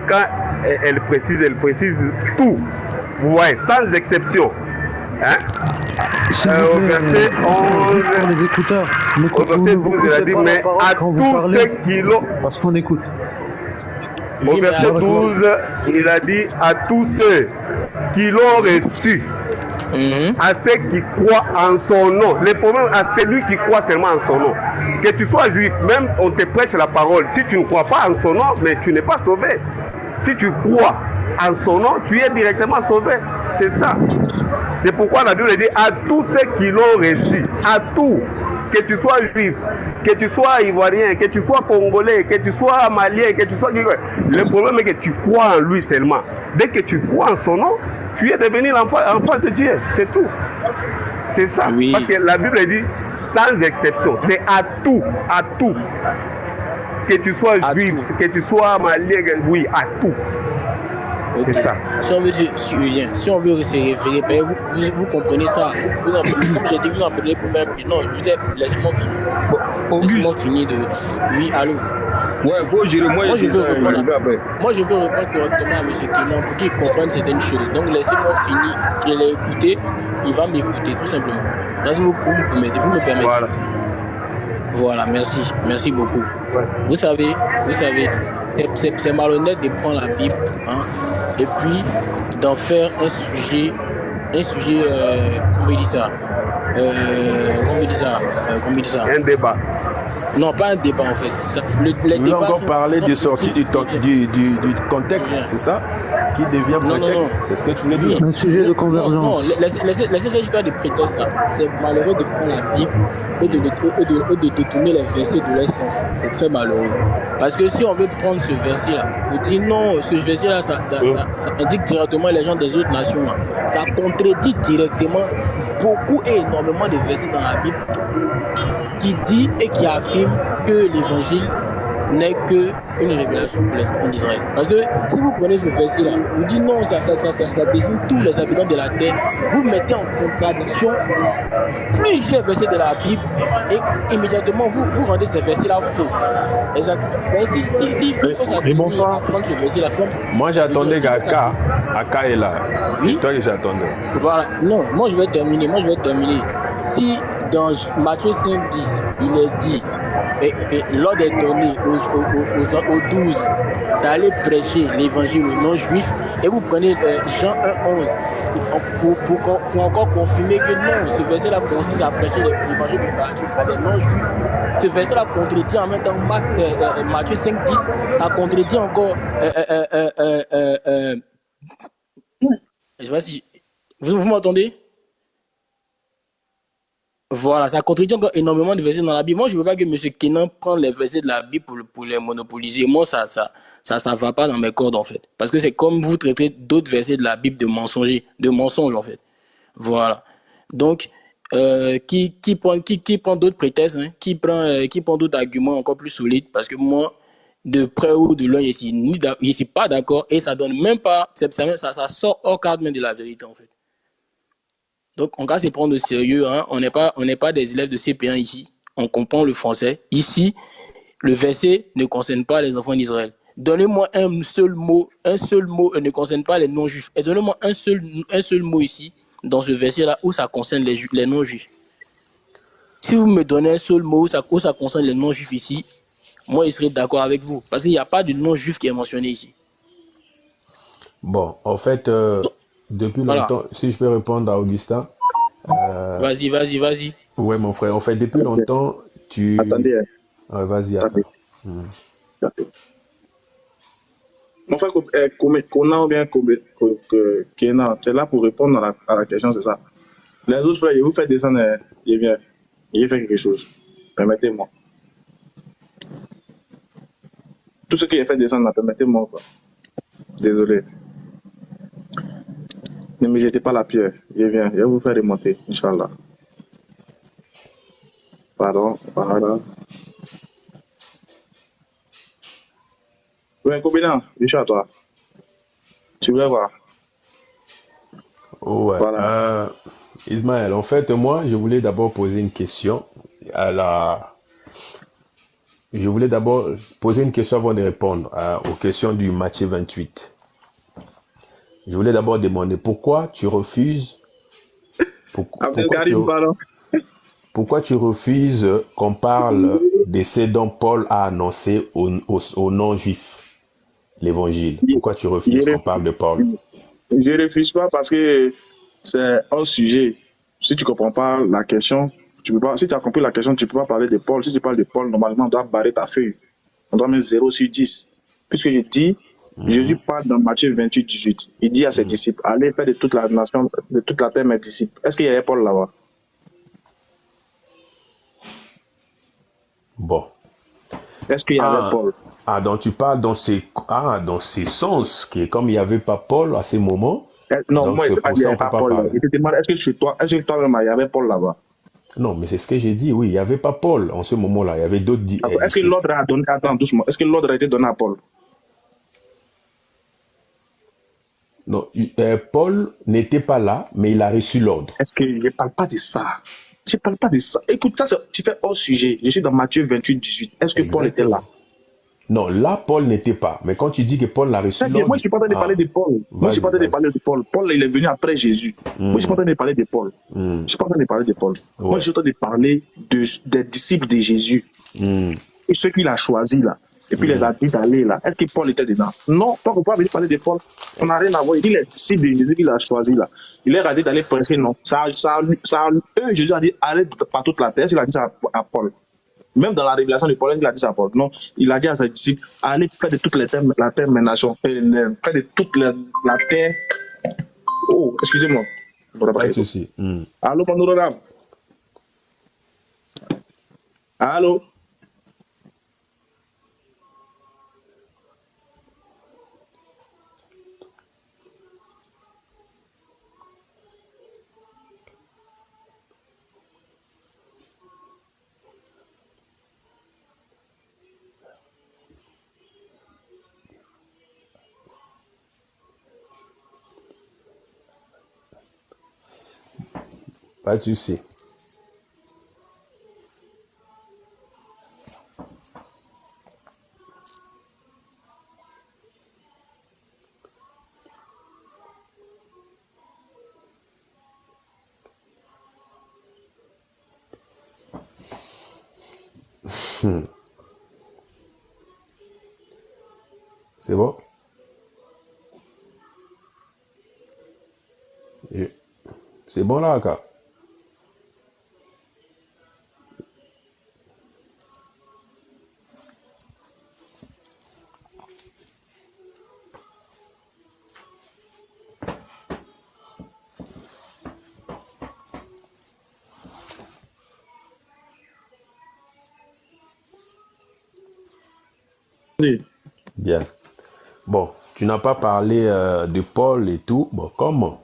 quand elle précise tout. Vous voyez, sans exception. Hein? Au verset 11, les écouteurs, au verset 12, il a dit, mais à tous ceux qui l'ont. Parce qu'on écoute. Au verset 12, il a dit, à tous ceux qui l'ont reçu, à ceux qui croient en son nom. Le problème, à celui qui croit seulement en son nom. Que tu sois juif, même on te prêche la parole. Si tu ne crois pas en son nom, mais tu n'es pas sauvé. Si tu crois en son nom, tu es directement sauvé. C'est ça. C'est pourquoi la Bible dit à tous ceux qui l'ont reçu, à tout, que tu sois juif, que tu sois ivoirien, que tu sois congolais, que tu sois malien, que tu sois... Le problème est que tu crois en lui seulement. Dès que tu crois en son nom, tu es devenu l'enfant de Dieu. C'est tout. C'est ça. Oui. Parce que la Bible dit sans exception. C'est à tout, à tout. Que tu sois juif, que tu sois malien, oui, à tout. Okay. C'est ça. Si on veut se référer, vous comprenez ça. Vous en prenez, comme j'ai dit, vous en prenez pour faire. Non, laissez-moi finir. Laissez-moi finir de. Oui, allô. Ouais, faut gérer. Moi, je veux répondre correctement à M. Kenan pour qu'il comprenne certaines choses. Donc, laissez-moi finir. Je l'ai écouté, il va m'écouter, tout simplement. Là, si vous me permettez. Voilà, merci beaucoup. Ouais. Vous savez, c'est malhonnête de prendre la Bible, hein, et puis d'en faire un sujet, comment il dit ça, un débat. Non, pas un débat en fait. Nous allons encore parler des sorties du contexte, c'est ça? qui devient prétexte. C'est ce que tu voulais dire. Un sujet de convergence. Non, laissez cette histoire de prétexte là. C'est malheureux de prendre la Bible et de détourner les versets de leur sens. C'est très malheureux. Parce que si on veut prendre ce verset là, pour dire non, ce verset là, ça indique directement les gens des autres nations là. Ça contredit directement beaucoup et énormément de versets dans la Bible qui dit et qui affirme que l'évangile n'est qu'une révélation pour les enfants d'Israël. Parce que si vous prenez ce verset-là, vous dites non, ça désigne tous les habitants de la terre, vous mettez en contradiction plusieurs versets de la Bible et immédiatement vous rendez ces versets-là faux. Exactement. Mais si vous prendre ce verset-là comme... Moi j'attendais qu'Aka est là. Oui? C'est toi que j'attendais. Voilà. Non, moi je vais terminer. Si dans Matthieu 5, 10, il est dit et l'ordre est donné aux 12 d'aller prêcher l'évangile aux non-juifs, et vous prenez Jean 1, 11 pour encore confirmer que non, ce verset-là consiste à prêcher l'évangile à des non-juifs. Ce verset-là contredit en même temps Matthieu 5, 10, ça contredit encore je sais pas si vous m'entendez? Voilà, ça contredit encore énormément de versets dans la Bible. Moi, je ne veux pas que M. Kenan prenne les versets de la Bible pour les monopoliser. Moi, ça va pas dans mes cordes, en fait. Parce que c'est comme vous traitez d'autres versets de la Bible de mensonges, en fait. Voilà. Donc, qui prend d'autres prétextes, hein, qui prend d'autres arguments encore plus solides, parce que moi, de près ou de loin, je suis pas d'accord, et ça donne même pas, ça sort hors cadre même de la vérité, en fait. Donc, on va se prendre au sérieux. Hein. On n'est pas des élèves de CP1 ici. On comprend le français. Ici, le verset ne concerne pas les enfants d'Israël. Donnez-moi un seul mot ne concerne pas les non-juifs. Et donnez-moi un seul mot ici, dans ce verset-là, où ça concerne les non-juifs. Si vous me donnez un seul mot où ça concerne les non-juifs ici, moi, je serai d'accord avec vous. Parce qu'il n'y a pas de non-juif qui est mentionné ici. Bon, en fait... Depuis longtemps, si je peux répondre à Augustin. Vas-y. Ouais, mon frère. En fait, depuis longtemps, tu... Attendez. Vas-y, attends. Mon frère, Kona ou bien Kenan, tu es là pour répondre à la question, c'est ça. Les autres frères, ils vous font descendre, il vient faire quelque chose. Permettez-moi. Tout ce qui est fait descendre, permettez-moi, quoi. Désolé. Ne me jetez pas la pierre. Je vais vous faire remonter, Inch'Allah. Pardon, voilà. Oui, Kobilan, je suis à toi. Tu voulais voir? Ouais. Voilà. Ismaël, en fait, moi, je voulais d'abord poser une question Je voulais d'abord poser une question avant de répondre aux questions du Matthieu 28. Je voulais d'abord demander pourquoi tu refuses pourquoi tu refuses qu'on parle des ces dont Paul a annoncé aux non-juifs l'évangile. Pourquoi tu refuses qu'on parle de Paul? Je ne refuse pas parce que c'est un sujet. Si tu ne comprends pas la question, tu peux pas. Si tu as compris la question, tu ne peux pas parler de Paul. Si tu parles de Paul, normalement, on doit barrer ta feuille. On doit mettre 0 sur 10. Puisque je dis, Jésus parle dans Matthieu 28, 18. Il dit à ses disciples, allez faire de toute la nation, de toute la terre mes disciples. Est-ce qu'il y avait Paul là-bas? Bon. Est-ce qu'il y avait Paul? Donc tu parles dans ces sens, qui comme il n'y avait pas Paul à ces moments. Non, donc moi, je ne sais pas qu'il n'y avait pas Paul. Je te demande, est-ce que chez toi-même, il y avait Paul là-bas? Non, mais c'est ce que j'ai dit, oui, il n'y avait pas Paul en ce moment-là, il y avait d'autres... Est-ce que l'ordre a donné, attends, doucement, est-ce que l'ordre a été donné à Paul? Non, Paul n'était pas là, mais il a reçu l'ordre. Est-ce que je ne parle pas de ça? Je ne parle pas de ça. Écoute, ça, tu fais hors sujet. Je suis dans Matthieu 28, 18. Est-ce que Paul était là? Non, là, Paul n'était pas. Mais quand tu dis que Paul l'a reçu l'ordre... Moi, je ne suis pas en train de parler de Paul. Moi, je ne suis pas en train de parler de Paul. Paul, il est venu après Jésus. Moi, je ne suis pas en train de parler de Paul. Je ne suis pas en train de parler de Paul. Moi, je suis en train de parler des disciples de Jésus. Et ceux qu'il a choisis là. Et puis les a dit d'aller là. Est-ce que Paul était dedans? Non, toi, on ne peut pas venir parler de Paul. On n'a rien à voir. Il dit les disciples de Jésus qu'il a choisis là. Il leur a dit d'aller prêcher, non. Jésus a dit allez par toute la terre. Il a dit ça à Paul. Même dans la révélation de Paul, il a dit ça fort. Non, il a dit à ses disciples, allez faire de toutes les terres, la terre mes nations. Faire de toute la terre. Oh, excusez-moi. Pas de souci. Allô, Panorama. Allô. Pas de souci. C'est bon? C'est bon là, Aka? Bien. Bon, tu n'as pas parlé de Paul et tout. Bon, comment?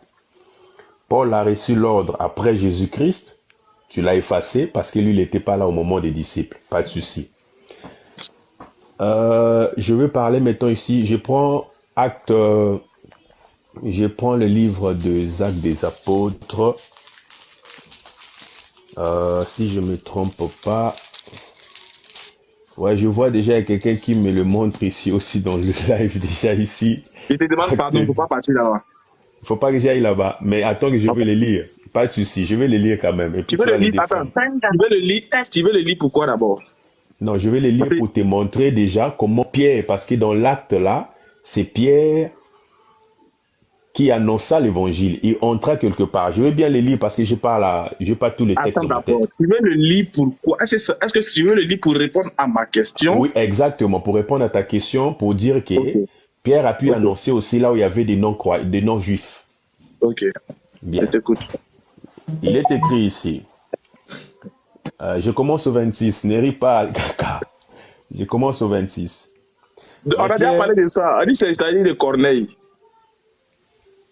Paul a reçu l'ordre après Jésus-Christ. Tu l'as effacé parce que lui, il n'était pas là au moment des disciples. Pas de souci. Je veux parler maintenant ici. Je prends le livre des Actes des Apôtres. Si je me trompe pas. Ouais, je vois déjà quelqu'un qui me le montre ici aussi dans le live déjà ici. Je te demande pardon, il ne faut pas partir là-bas. Il ne faut pas que j'aille là-bas, mais attends que je vais les lire. Pas de souci, je vais les lire quand même. Et puis tu veux le lire, attends, tu veux le lire pourquoi d'abord? Non, je vais les lire pour te montrer déjà comment Pierre, parce que dans l'acte là, c'est Pierre qui annonça l'évangile. Il entra quelque part. Je vais bien les lire parce que je n'ai pas tous les textes. Attends d'abord, tu veux le lire pourquoi? Est-ce que tu veux le lire pour répondre à ma question? Oui, exactement, pour répondre à ta question, pour dire que Pierre a pu annoncer aussi là où il y avait des non-juifs. Ok, bien. Je t'écoute. Il est écrit ici. Je commence au 26, ne ris pas, caca. Je commence au 26. On a déjà parlé de ça, on dit c'est c'est-à-dire de Corneille.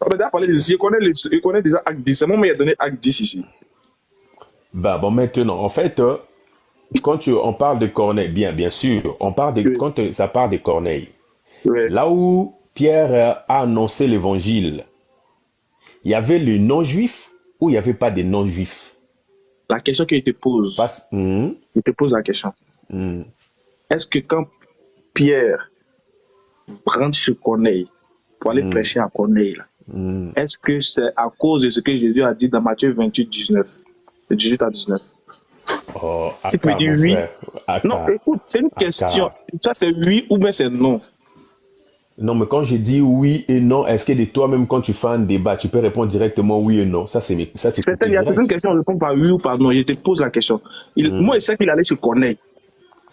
On a déjà parlé de ça, je connais déjà Acte 10, c'est moi qui ai donné Acte 10 ici. Bah, bon, maintenant, en fait, quand on parle de Corneille, bien sûr, on parle de, quand ça parle de Corneille, là où Pierre a annoncé l'évangile, il y avait les non-juifs ou il n'y avait pas de non-juifs? La question qu'il te pose, il te pose la question. Est-ce que quand Pierre rentre chez Corneille pour aller prêcher à Corneille, est-ce que c'est à cause de ce que Jésus a dit dans Matthieu 28, 19, de 18 à 19? Si tu me dis oui, non, écoute, c'est une question. Ça, c'est oui ou bien c'est non. Non, mais quand je dis oui et non, est-ce que de toi-même, quand tu fais un débat, tu peux répondre directement oui et non? Ça, c'est il y a certaines questions, on répond par oui ou par non. Je te pose la question. Moi, je sais qu'il allait se connaître.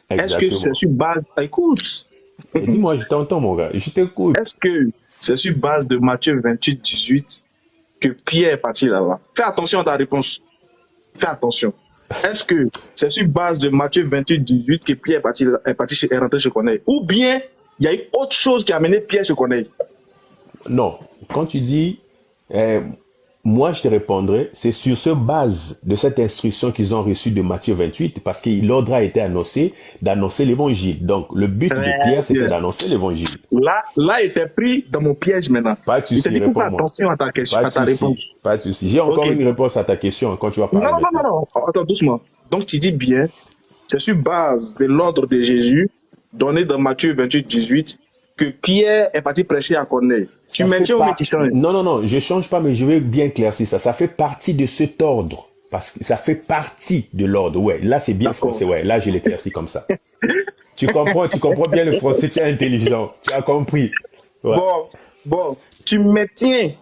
Est-ce que c'est sur base... Écoute. Dis-moi, je t'entends, mon gars. Je t'écoute. Est-ce que c'est sur base de Matthieu 28, 18 que Pierre est parti là-bas? Fais attention à ta réponse. Fais attention. Est-ce que c'est sur base de Matthieu 28, 18 que Pierre est rentré chez Corneille? Ou bien il y a eu autre chose qui a amené Pierre chez Corneille? Non. Quand tu dis, moi je te répondrai, c'est sur ce base de cette instruction qu'ils ont reçue de Matthieu 28, parce que l'ordre a été annoncé d'annoncer l'évangile. Donc le but de Pierre, c'était d'annoncer l'évangile. Là, il était pris dans mon piège maintenant. Pas de souci, réponds-moi. Attention à ta question, à ta réponse. Pas de souci. J'ai encore une réponse à ta question quand tu vas parler. Non. Attends, doucement. Donc tu dis bien, c'est sur base de l'ordre de Jésus donné dans Matthieu 28, 18 que Pierre est parti prêcher à Corneille. Tu maintiens ou tu changes? Non, je change pas, mais je vais bien éclaircir ça. Ça fait partie de cet ordre. Parce que ça fait partie de l'ordre. Ouais, là, c'est bien français. Ouais, là, je l'éclaircis comme ça. tu comprends bien le français, tu es intelligent. Tu as compris. Ouais. Bon, tu maintiens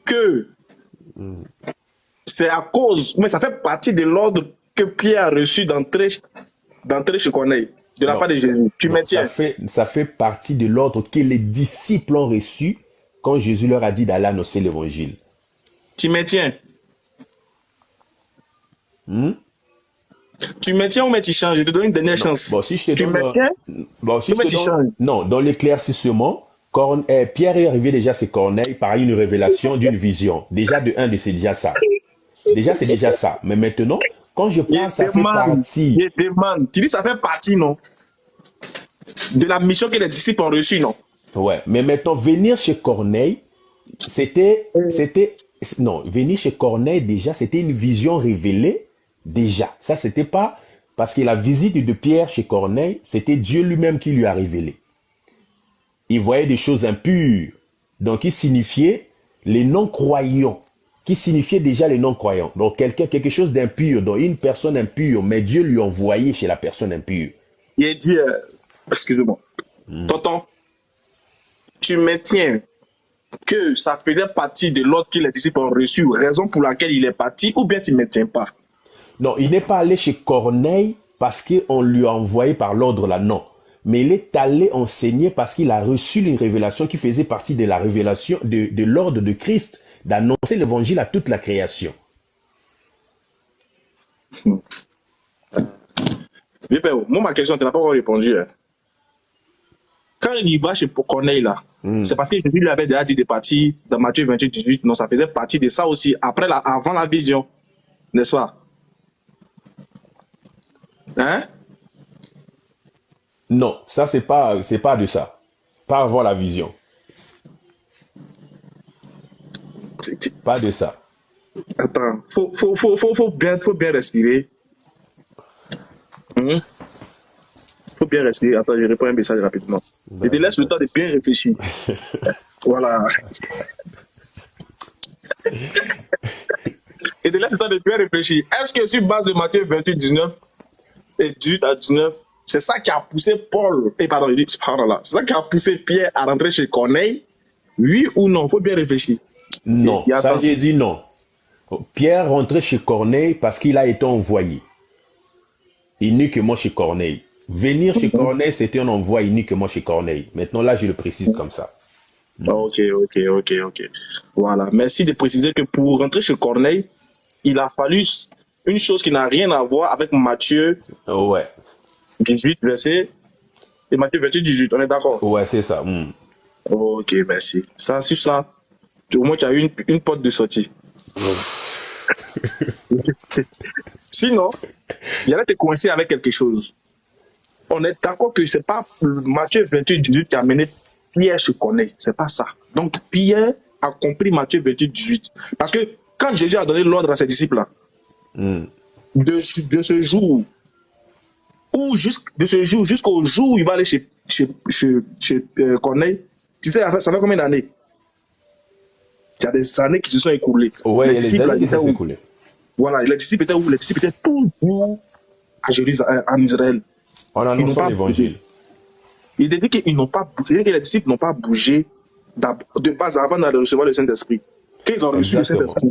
que c'est à cause, mais ça fait partie de l'ordre que Pierre a reçu d'entrer d'entrer chez Corneille de la part de Jésus. Tu maintiens? Ça fait partie de l'ordre que les disciples ont reçu quand Jésus leur a dit d'aller annoncer l'évangile. Tu maintiens? Tu maintiens ou mais tu changes? Je te donne une dernière chance. Bon, si je te tu donne, maintiens? Si je te donne, non, dans l'éclaircissement, Pierre est arrivé déjà, c'est Corneille, par une révélation d'une vision. Déjà de un, c'est déjà ça. Déjà, c'est déjà ça. Mais maintenant, quand je parle, ça fait partie. Tu dis ça fait partie, non? De la mission que les disciples ont reçue, non? Ouais, mais maintenant, venir chez Corneille, venir chez Corneille, déjà, c'était une vision révélée, déjà. Ça, c'était pas, parce que la visite de Pierre chez Corneille, c'était Dieu lui-même qui lui a révélé. Il voyait des choses impures, donc qui signifiait les non-croyants, qui signifiait déjà les non-croyants. Donc, quelque chose d'impur, donc une personne impure, mais Dieu lui envoyait chez la personne impure. Il a dit, excusez-moi, tonton, tu maintiens que ça faisait partie de l'ordre que les disciples ont reçu, raison pour laquelle il est parti, ou bien tu ne maintiens pas? Non, il n'est pas allé chez Corneille parce qu'on lui a envoyé par l'ordre là, non. Mais il est allé enseigner parce qu'il a reçu une révélation qui faisait partie de la révélation de l'ordre de Christ, d'annoncer l'évangile à toute la création. Moi, ma question, tu n'as pas encore répondu. Hein. Quand il va chez Corneille, là, c'est parce que Jésus lui avait déjà dit de partir dans Matthieu 28, 18. Non, ça faisait partie de ça aussi, avant la vision. N'est-ce pas? Hein? Non, ça, c'est pas de ça. Pas avoir la vision. Pas de ça. Attends, faut bien respirer. Faut bien respirer. Attends, je réponds un message rapidement. Je te laisse le temps de bien réfléchir. Voilà. Et te laisse le temps de bien réfléchir. Est-ce que sur base de Matthieu 28, 19 et 18 à 19, c'est ça qui a poussé c'est ça qui a poussé Pierre à rentrer chez Corneille? Oui ou non? Faut bien réfléchir. Non, ça j'ai dit non. Pierre rentrait chez Corneille parce qu'il a été envoyé. Uniquement chez Corneille. Venir chez Corneille, c'était un envoi uniquement chez Corneille. Maintenant, là, je le précise comme ça. Ok. Voilà. Merci de préciser que pour rentrer chez Corneille, il a fallu une chose qui n'a rien à voir avec Matthieu 18, verset, et Matthieu 28, 18. On est d'accord? Ouais, c'est ça. Ok, merci. Ça, sur ça, au moins, tu as eu une porte de sortie. Sinon, il allait te coincer avec quelque chose. On est d'accord que c'est pas Matthieu 28, 18 qui a mené Pierre chez Corneille. C'est pas ça. Donc, Pierre a compris Matthieu 28, 18. Parce que quand Jésus a donné l'ordre à ses disciples, de ce jour, jusqu'au jour où il va aller chez Corneille, tu sais, ça fait combien d'années? Il y a des années qui se sont écoulées. Ouais, il y a des années qui se sont écoulées. Voilà, les disciples étaient où? Les disciples étaient toujours à Jérusalem, en Israël. On annonce l'évangile. Il est dit qu'ils n'ont pas bougé, que les disciples n'ont pas bougé de base avant de recevoir le Saint-Esprit. Quand ils ont reçu le Saint-Esprit,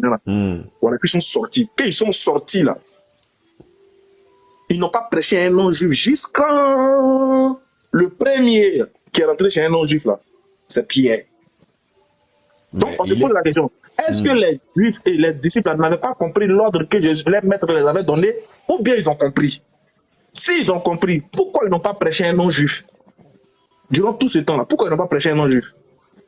voilà, puis ils sont sortis. Quand ils sont sortis là, ils n'ont pas prêché un non-juif jusqu'à le premier qui est rentré chez un non-juif là, c'est Pierre. Donc on se pose la question, est-ce que les juifs et les disciples n'avaient pas compris l'ordre que Jésus, les maîtres les avait donné, ou bien ils ont compris? S'ils ont compris, pourquoi ils n'ont pas prêché un non-juif? Durant tout ce temps-là, pourquoi ils n'ont pas prêché un non-juif?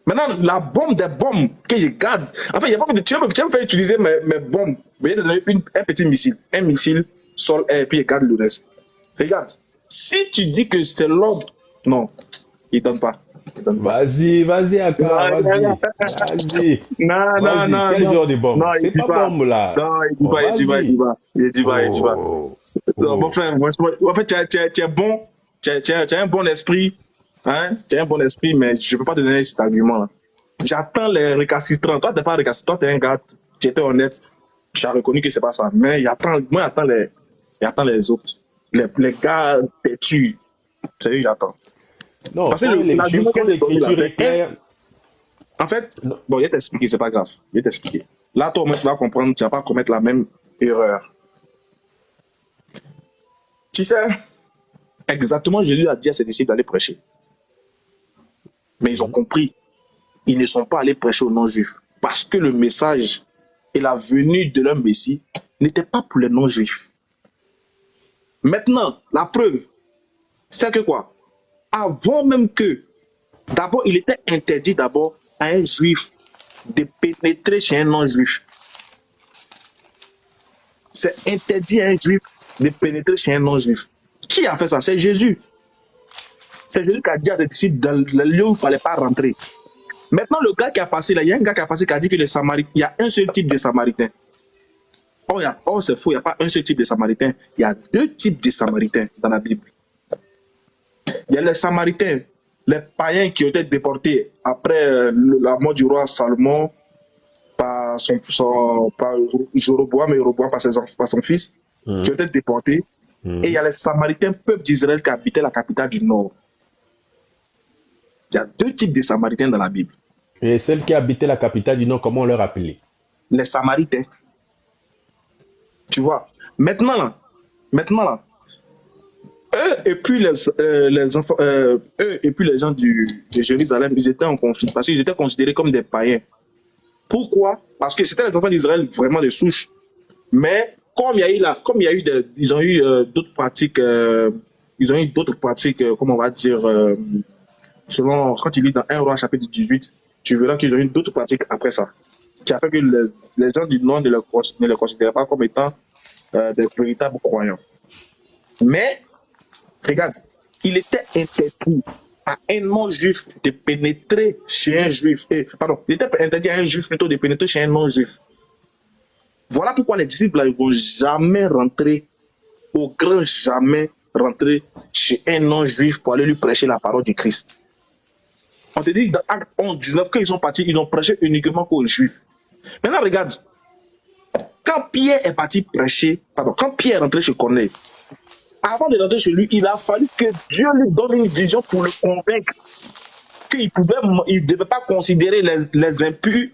Maintenant, la bombe des bombes que je garde, enfin, il n'y a pas de... Tu vas me faire utiliser mes bombes. Vous voyez, un petit missile. Un missile, sol, air, puis je garde le reste. Regarde. Si tu dis que c'est l'ordre, non, il ne donne pas. Vas-y, Aka, vas-y. Non. Quel genre de bombe? Non, c'est pas bombe là. Non, il dit pas. Non, mon frère, en fait, tu es bon, tu as un bon esprit, hein, tu as un bon esprit, mais je ne peux pas te donner cet argument-là. J'attends les récalcitrants. Toi, tu n'es pas récalcitrant, tu es un gars, tu étais honnête, tu as reconnu que ce n'est pas ça. Mais j'attends les autres. Les gars têtus. C'est eux que j'attends. Non, parce que l'argument que l'écriture est claire. En fait, bon, il va t'expliquer, c'est pas grave. Il va t'expliquer. Là, toi, au moins, tu vas comprendre, tu vas pas commettre la même erreur. Tu sais, Exactement, Jésus a dit à ses disciples d'aller prêcher. Mais ils ont compris. Ils ne sont pas allés prêcher aux non-juifs. Parce que le message et la venue de leur Messie n'était pas pour les non-juifs. Maintenant, la preuve, c'est que quoi? Avant même que, d'abord, il était interdit d'abord à un juif de pénétrer chez un non-juif. C'est interdit à un juif de pénétrer chez un non-juif. Qui a fait ça? C'est Jésus. C'est Jésus qui a dit à ses disciples dans le lieu où il ne fallait pas rentrer. Maintenant, le gars qui a passé là, il y a un gars qui a passé qui a dit que les Samaritains, il y a un seul type de Samaritains. C'est faux, il n'y a pas un seul type de Samaritains. Il y a deux types de Samaritains dans la Bible. Il y a les Samaritains, les païens qui ont été déportés après la mort du roi Salomon par Jéroboam et Jéroboam par son fils, qui ont été déportés. Et il y a les Samaritains, peuple d'Israël, qui habitaient la capitale du Nord. Il y a deux types de Samaritains dans la Bible. Et celles qui habitaient la capitale du Nord, comment on leur appelait? Les Samaritains. Tu vois, maintenant là, eux et puis les enfants, eux et puis les gens de Jérusalem, ils étaient en conflit parce qu'ils étaient considérés comme des païens. Pourquoi? Parce que c'était les enfants d'Israël vraiment de souche. Mais comme il y a eu ils ont eu d'autres pratiques, comment on va dire, selon quand il lit dans 1 Roi chapitre 18, tu verras qu'ils ont eu d'autres pratiques après ça, qui a fait que les gens du Nord ne les considéraient pas comme étant des véritables croyants. Mais, regarde, il était interdit à un non-juif de pénétrer chez un juif. Il était interdit à un juif plutôt de pénétrer chez un non-juif. Voilà pourquoi les disciples ne vont jamais rentrer, au grand jamais rentrer chez un non-juif pour aller lui prêcher la parole du Christ. On te dit dans Acte 11, 19, quand ils sont partis, ils ont prêché uniquement aux juifs. Maintenant, regarde, quand Pierre est parti prêcher, quand Pierre est rentré chez Corneille, avant de rentrer chez lui, il a fallu que Dieu lui donne une vision pour le convaincre qu'il ne devait pas considérer les impurs,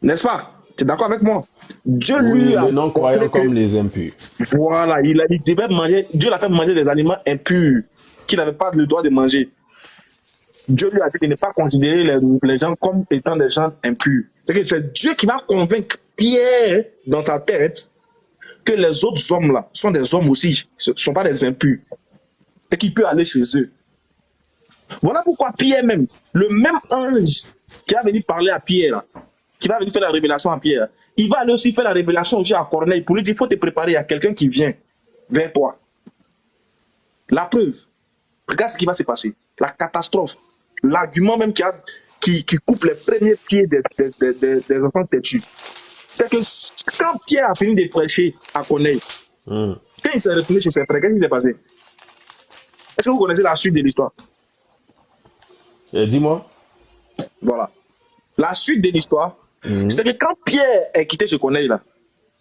n'est-ce pas? Tu es d'accord avec moi? Dieu lui a les non-croyants comme les impurs. Voilà, il devait manger, Dieu l'a fait manger des aliments impurs qu'il n'avait pas le droit de manger. Dieu lui a dit de ne pas considérer les gens comme étant des gens impurs. C'est Dieu qui va convaincre Pierre dans sa tête que les autres hommes là sont des hommes aussi, ce ne sont pas des impurs, et qu'il peut aller chez eux. Voilà pourquoi Pierre même, le même ange qui va venir parler à Pierre, là, qui va venir faire la révélation à Pierre, il va aller aussi faire la révélation aussi à Corneille pour lui dire il faut te préparer, il y a quelqu'un qui vient vers toi. La preuve, regarde ce qui va se passer, la catastrophe, l'argument même qui coupe les premiers pieds des enfants têtus. C'est que quand Pierre a fini de prêcher à Corneille, quand il s'est retourné chez ses frères, qu'est-ce qui s'est passé? Est-ce que vous connaissez la suite de l'histoire? Dis-moi. Voilà. La suite de l'histoire, c'est que quand Pierre est quitté chez Corneille, là,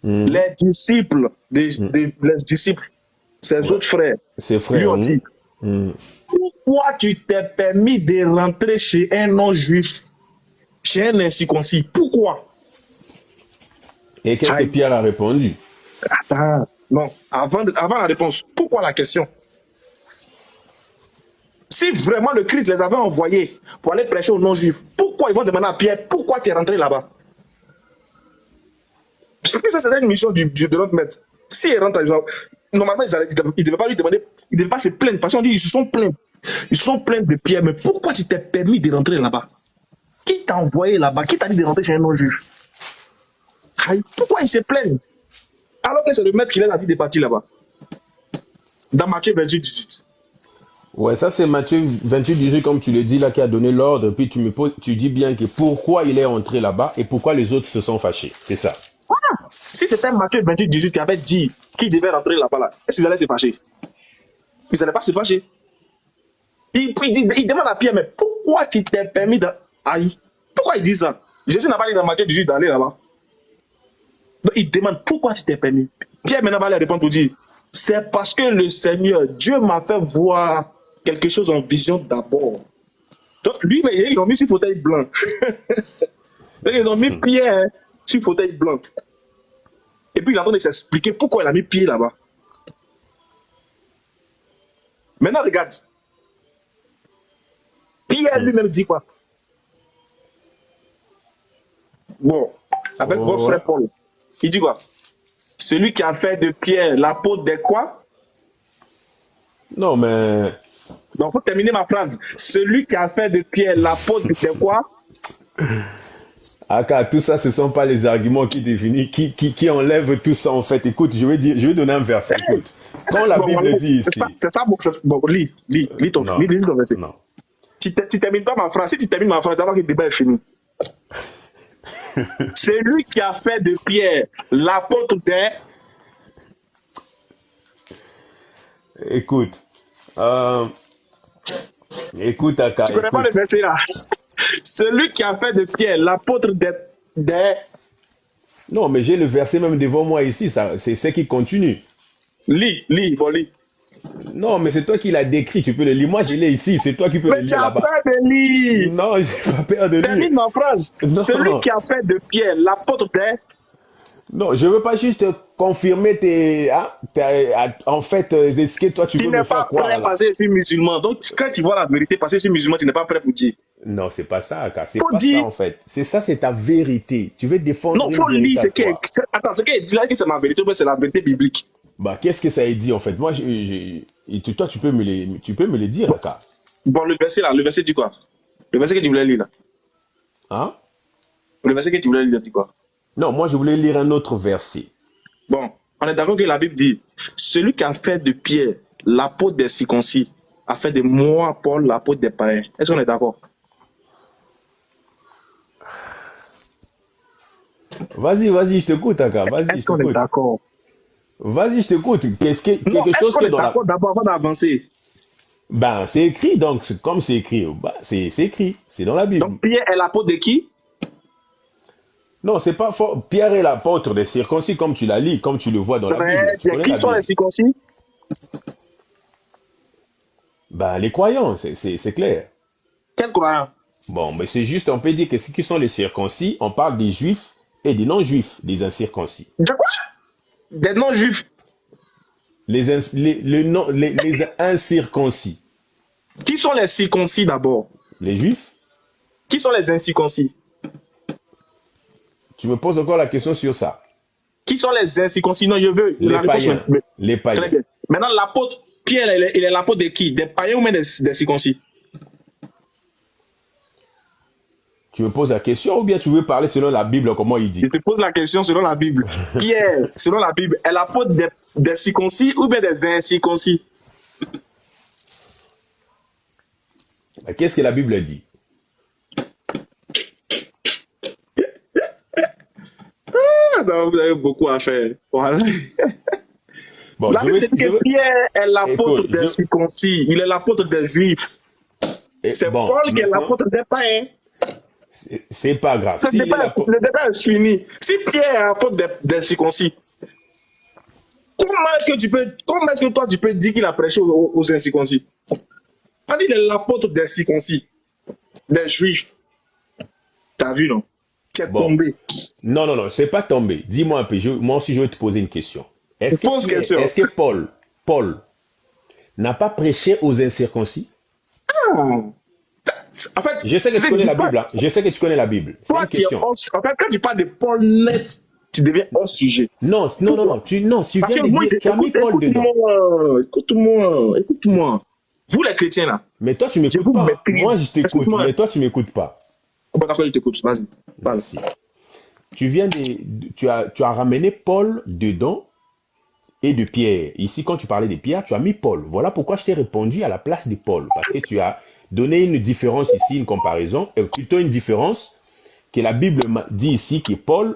les disciples, ses autres frères, lui ont dit, pourquoi tu t'es permis de rentrer chez un non-juif, chez un incirconcis? Pourquoi? Et qu'est-ce que Pierre a répondu? Attends, non, avant la réponse, pourquoi la question? Si vraiment le Christ les avait envoyés pour aller prêcher aux non-juifs, pourquoi ils vont demander à Pierre, pourquoi tu es rentré là-bas? Parce que ça, c'était une mission de notre maître. S'ils rentrent, normalement, ils ne devaient pas lui demander, ils ne devaient pas se plaindre, parce qu'on dit, ils se sont plaints. Ils se sont plaints de Pierre, mais pourquoi tu t'es permis de rentrer là-bas? Qui t'a envoyé là-bas? Qui t'a dit de rentrer chez un non-juif? Pourquoi ils se plaignent? Alors que c'est le maître qui les a dit de partir là-bas. Dans Matthieu 28, 18. Ouais, ça c'est Matthieu 28, 18, comme tu le dis là, qui a donné l'ordre. Puis tu dis bien que pourquoi il est entré là-bas et pourquoi les autres se sont fâchés. C'est ça. Voilà. Si c'était Matthieu 28, 18 qui avait dit qu'il devait rentrer là-bas, là, est-ce qu'ils allaient se fâcher? Ils n'allaient pas se fâcher. Il demande à Pierre, mais pourquoi tu t'es permis de... Aïe. Pourquoi il dit ça? Jésus n'a pas dit dans Matthieu 18 d'aller là-bas. Donc il demande pourquoi tu t'es permis. Pierre maintenant va lui répondre pour dire, c'est parce que le Seigneur, Dieu m'a fait voir quelque chose en vision d'abord. Donc lui, ils l'ont mis sur fauteuil blanc. Donc ils ont mis Pierre sur fauteuil blanc. Et puis il est en train de s'expliquer pourquoi il a mis Pierre là-bas. Maintenant, regarde. Pierre lui-même dit quoi? Bon, avec votre frère Paul, il dit quoi? Celui qui a fait de Pierre l'apôtre des quoi? Non, mais... Donc, faut terminer ma phrase. Celui qui a fait de Pierre l'apôtre des quoi? Aka, tout ça, ce ne sont pas les arguments qui définissent, qui enlèvent tout ça, en fait. Écoute, je vais donner un verset. Écoute, quand la Bible dit ici... C'est ça, bon, lis ton verset. Non. Tu termines pas ma phrase. Si tu termines ma phrase, tu vas voir que le débat est fini. C'est lui qui a fait de Pierre l'apôtre des... Écoute, Aka. Tu connais pas le verset là? Celui qui a fait de Pierre l'apôtre des... Non, mais j'ai le verset même devant moi ici, c'est ce qui continue. Lis. Non, mais c'est toi qui l'as décrit, tu peux le lire. Moi, je l'ai ici, c'est toi qui peux le lire là-bas. Mais tu as peur de lire. Non, j'ai pas peur de lire. Termine ma phrase. Non. Celui qui a fait de Pierre l'apôtre des... Non, je veux pas juste confirmer en fait, ce que toi tu veux me faire croire. Tu n'es pas prêt parce que je suis musulman. Donc, quand tu vois la vérité, parce que je suis musulman, tu n'es pas prêt pour dire. Non, c'est pas ça, car c'est pas ça en fait. C'est ta vérité. Tu veux défendre. Non, faut lire ce qu'il attends, ce qu'il dit là, que c'est ma vérité, mais c'est la vérité biblique. Bah, qu'est-ce que ça a dit en fait? Moi, toi, tu peux me le dire, car. Bon, le verset dit quoi? Le verset que tu voulais lire là. Hein? Le verset que tu voulais lire dit quoi? Non, moi, je voulais lire un autre verset. Bon, on est d'accord que la Bible dit, celui qui a fait de Pierre l'apôtre des circoncis a fait de moi, Paul, l'apôtre des païens. Est-ce qu'on est d'accord? Vas-y, je t'écoute, Aka. Est-ce qu'on est d'accord? Quelque chose qui est dans la... D'abord, avant d'avancer. Ben, c'est écrit, donc, comme c'est écrit, c'est écrit, c'est dans la Bible. Donc, Pierre est l'apôtre de qui? Non, c'est pas fort. Pierre est l'apôtre des circoncis, comme tu l'as lu, comme tu le vois dans la Bible. Qui sont les circoncis? Ben, les croyants, c'est clair. Quels croyants? Bon, mais c'est juste, on peut dire que ce qui sont les circoncis, on parle des juifs et des non-juifs, des incirconcis. De quoi? Des non-juifs? Les incirconcis. Qui sont les circoncis d'abord? Les juifs. Qui sont les incirconcis? Tu me poses encore la question sur ça. Qui sont les incirconcis? Non, je veux. Les païens. Les païens. Très bien. Maintenant, l'apôtre Pierre, il est l'apôtre de qui? Des païens ou même des circoncis? Tu me poses la question ou bien tu veux parler selon la Bible, comment il dit? Je te pose la question selon la Bible. Pierre, selon la Bible, est l'apôtre des circoncis ou bien des incirconcis? Qu'est-ce que la Bible dit? Non, vous avez beaucoup à faire. Voilà. Bon, la Bible dit que Pierre est l'apôtre des circoncis. Il est l'apôtre des juifs. C'est Paul qui est l'apôtre des païens. C'est pas grave. Le débat est fini. Si Pierre est l'apôtre des circoncis, comment est-ce que toi tu peux dire qu'il a prêché aux incirconcis? On dit qu'il est l'apôtre des circoncis, des juifs. T'as vu, non? Qui est tombé. Non, c'est pas tombé. Dis-moi un peu, moi aussi je vais te poser une question. Est-ce que Paul n'a pas prêché aux incirconcis? En fait, je sais que tu connais la Bible. Je sais que tu connais la Bible. Toi, en fait, quand tu parles de Paul net, tu deviens hors sujet. Non. Tu viens de dire, tu as mis Paul dedans. Écoute-moi. Vous les chrétiens là. Mais toi, tu m'écoutes pas. Moi, je t'écoute, mais toi, tu m'écoutes pas. D'accord, je t'écoute. Vas-y. Merci. Tu as ramené Paul dedans et de Pierre. Ici, quand tu parlais de Pierre, tu as mis Paul. Voilà pourquoi je t'ai répondu à la place de Paul. Parce que tu as donné une différence ici, une comparaison, et plutôt une différence que la Bible dit ici que Paul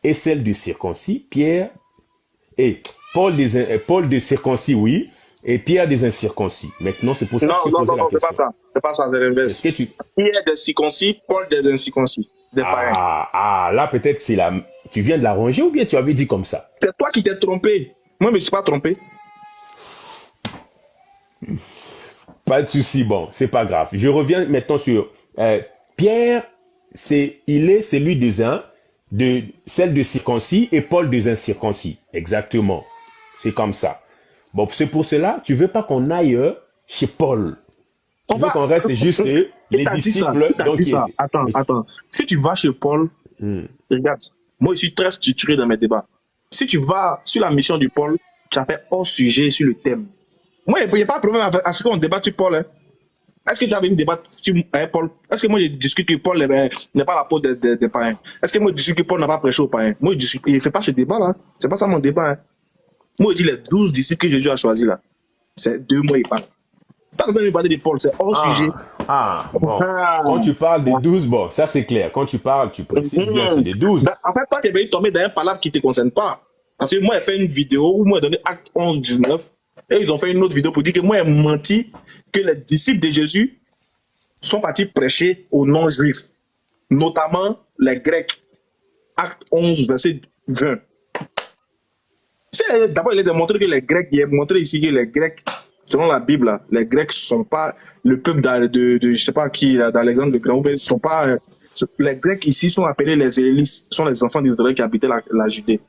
est celle du circoncis, Pierre et Paul des circoncis, oui, et Pierre des incirconcis. Maintenant, c'est pour ça que je te pose la question. Non, c'est pas ça. C'est pas ça, c'est l'inverse. Pierre des circoncis, Paul des incirconcis. Là, peut-être tu viens de l'arranger ou bien tu avais dit comme ça? C'est toi qui t'es trompé. Moi, je ne me suis pas trompé. Pas de souci, bon, c'est pas grave. Je reviens maintenant sur Pierre, il est celui de celle de circoncis et Paul des incirconcis. Exactement. C'est comme ça. Bon, c'est pour cela, tu veux pas qu'on aille chez Paul. Tu veux qu'on reste juste les disciples. Donc, attends. Si tu vas chez Paul, regarde, moi je suis très structuré dans mes débats. Si tu vas sur la mission du Paul, tu as fait hors sujet sur le thème. Moi, il n'y a pas de problème à ce qu'on débatte sur Paul. Hein. Est-ce que tu avais une débat sur Paul? Est-ce que moi je discute que Paul n'est pas l'apôtre des païens? Est-ce que moi je discute que Paul n'a pas prêché aux païens? Moi, il ne fait pas ce débat-là. C'est pas ça mon débat. Hein. Moi, je dis les 12 disciples que Jésus a choisis là. C'est 2 mois, il parle. Pas besoin de parler de Paul, c'est hors sujet. Bon. Quand tu parles des 12, bon, ça c'est clair. Quand tu parles, tu précises bien sur les 12. Ben, en fait, toi, tu es tombé dans un palabre qui ne te concerne pas. Parce que moi, j'ai fait une vidéo où moi, j'ai donné acte 11, 19. Et ils ont fait une autre vidéo pour dire que moi, j'ai menti que les disciples de Jésus sont partis prêcher aux non-juifs, notamment les Grecs. Acte 11, verset 20. D'abord, il a montré que les Grecs, il a montré ici que les Grecs, selon la Bible, là, les Grecs ne sont pas le peuple de je ne sais pas qui, d'Alexandre le Grand, ils sont pas. Les Grecs ici sont appelés les Élites, sont les enfants d'Israël qui habitaient la Judée.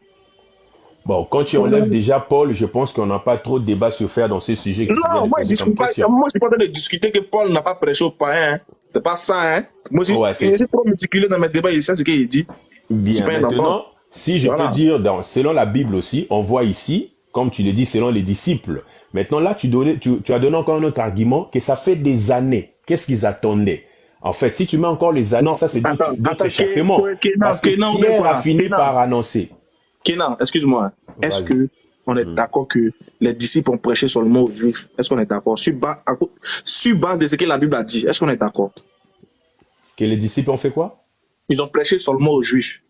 Bon, quand tu enlèves déjà Paul, je pense qu'on n'a pas trop de débat sur faire dans ce sujet. Non, moi, je ne suis pas en train de discuter que Paul n'a pas prêché aux païens. Hein. C'est pas ça, hein. Moi, je suis trop méticuleux dans mes débats, c'est ce qu'il dit. Bien, maintenant, si je peux dire, selon la Bible aussi, on voit ici, comme tu le dis, selon les disciples. Maintenant, là, tu as donné encore un autre argument, que ça fait des années. Qu'est-ce qu'ils attendaient? En fait, si tu mets encore les années, ça c'est d'autres échappements. Parce que Pierre a fini par annoncer. Kenan, excuse-moi. Est-ce qu'on est d'accord que les disciples ont prêché seulement aux juifs? Est-ce qu'on est d'accord? Sur base de ce que la Bible a dit, est-ce qu'on est d'accord? Que les disciples ont fait quoi? Ils ont prêché seulement aux juifs.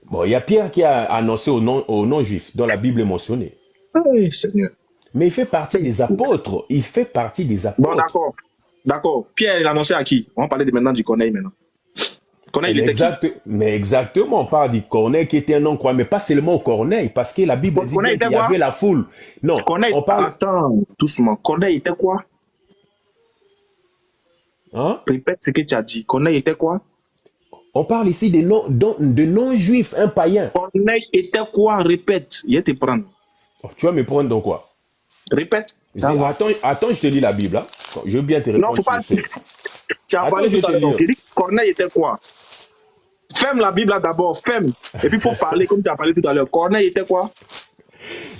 Bon, il y a Pierre qui a annoncé aux non-juifs, dont la Bible est mentionnée. Oui, Seigneur. Mais il fait partie des apôtres. Il fait partie des apôtres. Bon, d'accord. D'accord. Pierre, il a annoncé à qui? On va parler maintenant du Corneille maintenant. Corneille, il était qui? Mais exactement, on parle du Corneille qui était un non-croyant, mais pas seulement au Corneille, parce que la Bible dit qu'il y avait la foule. Non, Corneille, on parle... Attends, doucement. Corneille était quoi? Hein? Répète ce que tu as dit. Corneille était quoi? On parle ici de non-juifs, un païen. Corneille était quoi? Répète. Il va te prendre. Oh, tu vas me prendre dans quoi? Répète. Attends, je te lis la Bible. Hein. Je veux bien te répondre. Non, faut pas. Tu as parlé tout à l'heure. Tu dis Corneille était quoi? Ferme la Bible là d'abord, ferme. Et puis il faut parler comme tu as parlé tout à l'heure. Corneille était quoi?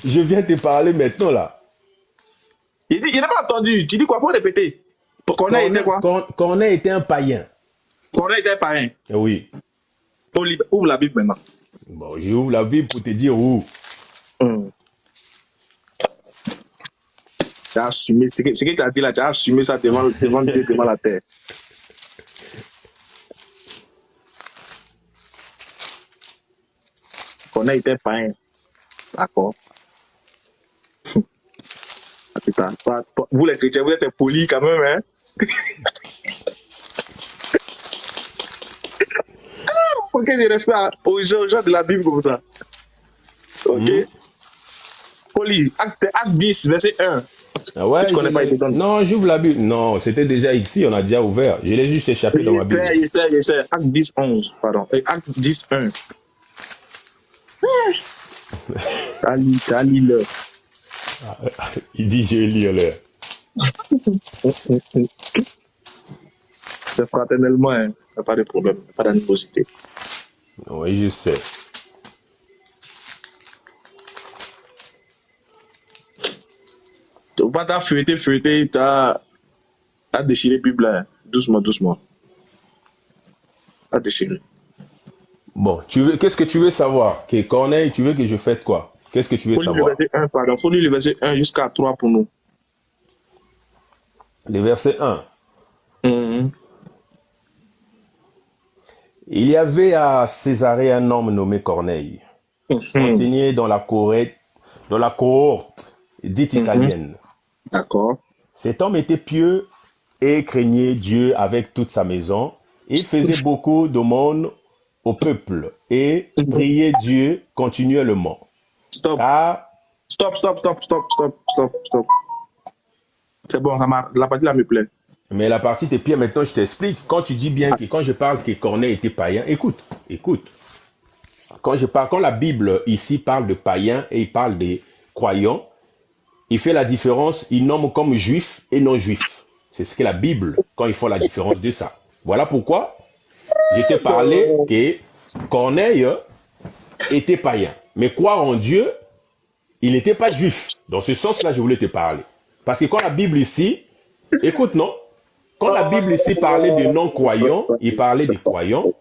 Je viens te parler maintenant là. Il n'a pas entendu. Tu dis quoi? Faut répéter. Corneille était quoi? Corneille était un païen. Corneille était un païen? Oui. Ouvre la Bible maintenant. Bon, j'ouvre la Bible pour te dire où. Tu as assumé ce que tu as dit là, tu as assumé ça devant Dieu, devant la terre. Corneille était païen. D'accord. Vous les chrétiens, vous êtes polis quand même, hein? Ok, je respecte aux gens de la Bible comme ça. Ok. Poli, acte 10, verset 1. Ah ouais, non, j'ouvre la Bible. Non, c'était déjà ici, on a déjà ouvert. Je l'ai juste échappé dans ma Bible. Je sais. Acte 10, 11, pardon. Acte 10, 1. T'as lu l'heure. Il dit, je lis l'heure. C'est fraternellement, hein. Pas de problème, pas d'animosité. Oui, je sais. Tu vas pas feuilleter, t'as déchiré la Bible, hein. Doucement. T'as déchiré. Bon, qu'est-ce que tu veux savoir? Que Corneille, tu veux que je fasse quoi? Qu'est-ce que tu veux savoir? Faut lire le verset 1 jusqu'à 3 pour nous. Le verset 1. Il y avait à Césarée un homme nommé Corneille, centenier dans la cohorte dite italienne. D'accord. Cet homme était pieux et craignait Dieu avec toute sa maison. Il faisait beaucoup d'aumônes au peuple et priait Dieu continuellement. Stop. C'est bon, ça marche. La partie là me plaît. Mais la partie des pieds, maintenant, je t'explique. Quand tu dis bien que quand je parle que Corneille était païen, écoute. Quand la Bible ici parle de païens et il parle des croyants, il fait la différence, il nomme comme juif et non juif. C'est ce que la Bible, quand il fait la différence de ça. Voilà pourquoi je t'ai parlé que Corneille était païen. Mais croire en Dieu, il n'était pas juif. Dans ce sens-là, je voulais te parler. Parce que quand la Bible ici, écoute, non, quand la Bible ici parlait de non-croyants, il parlait des croyants.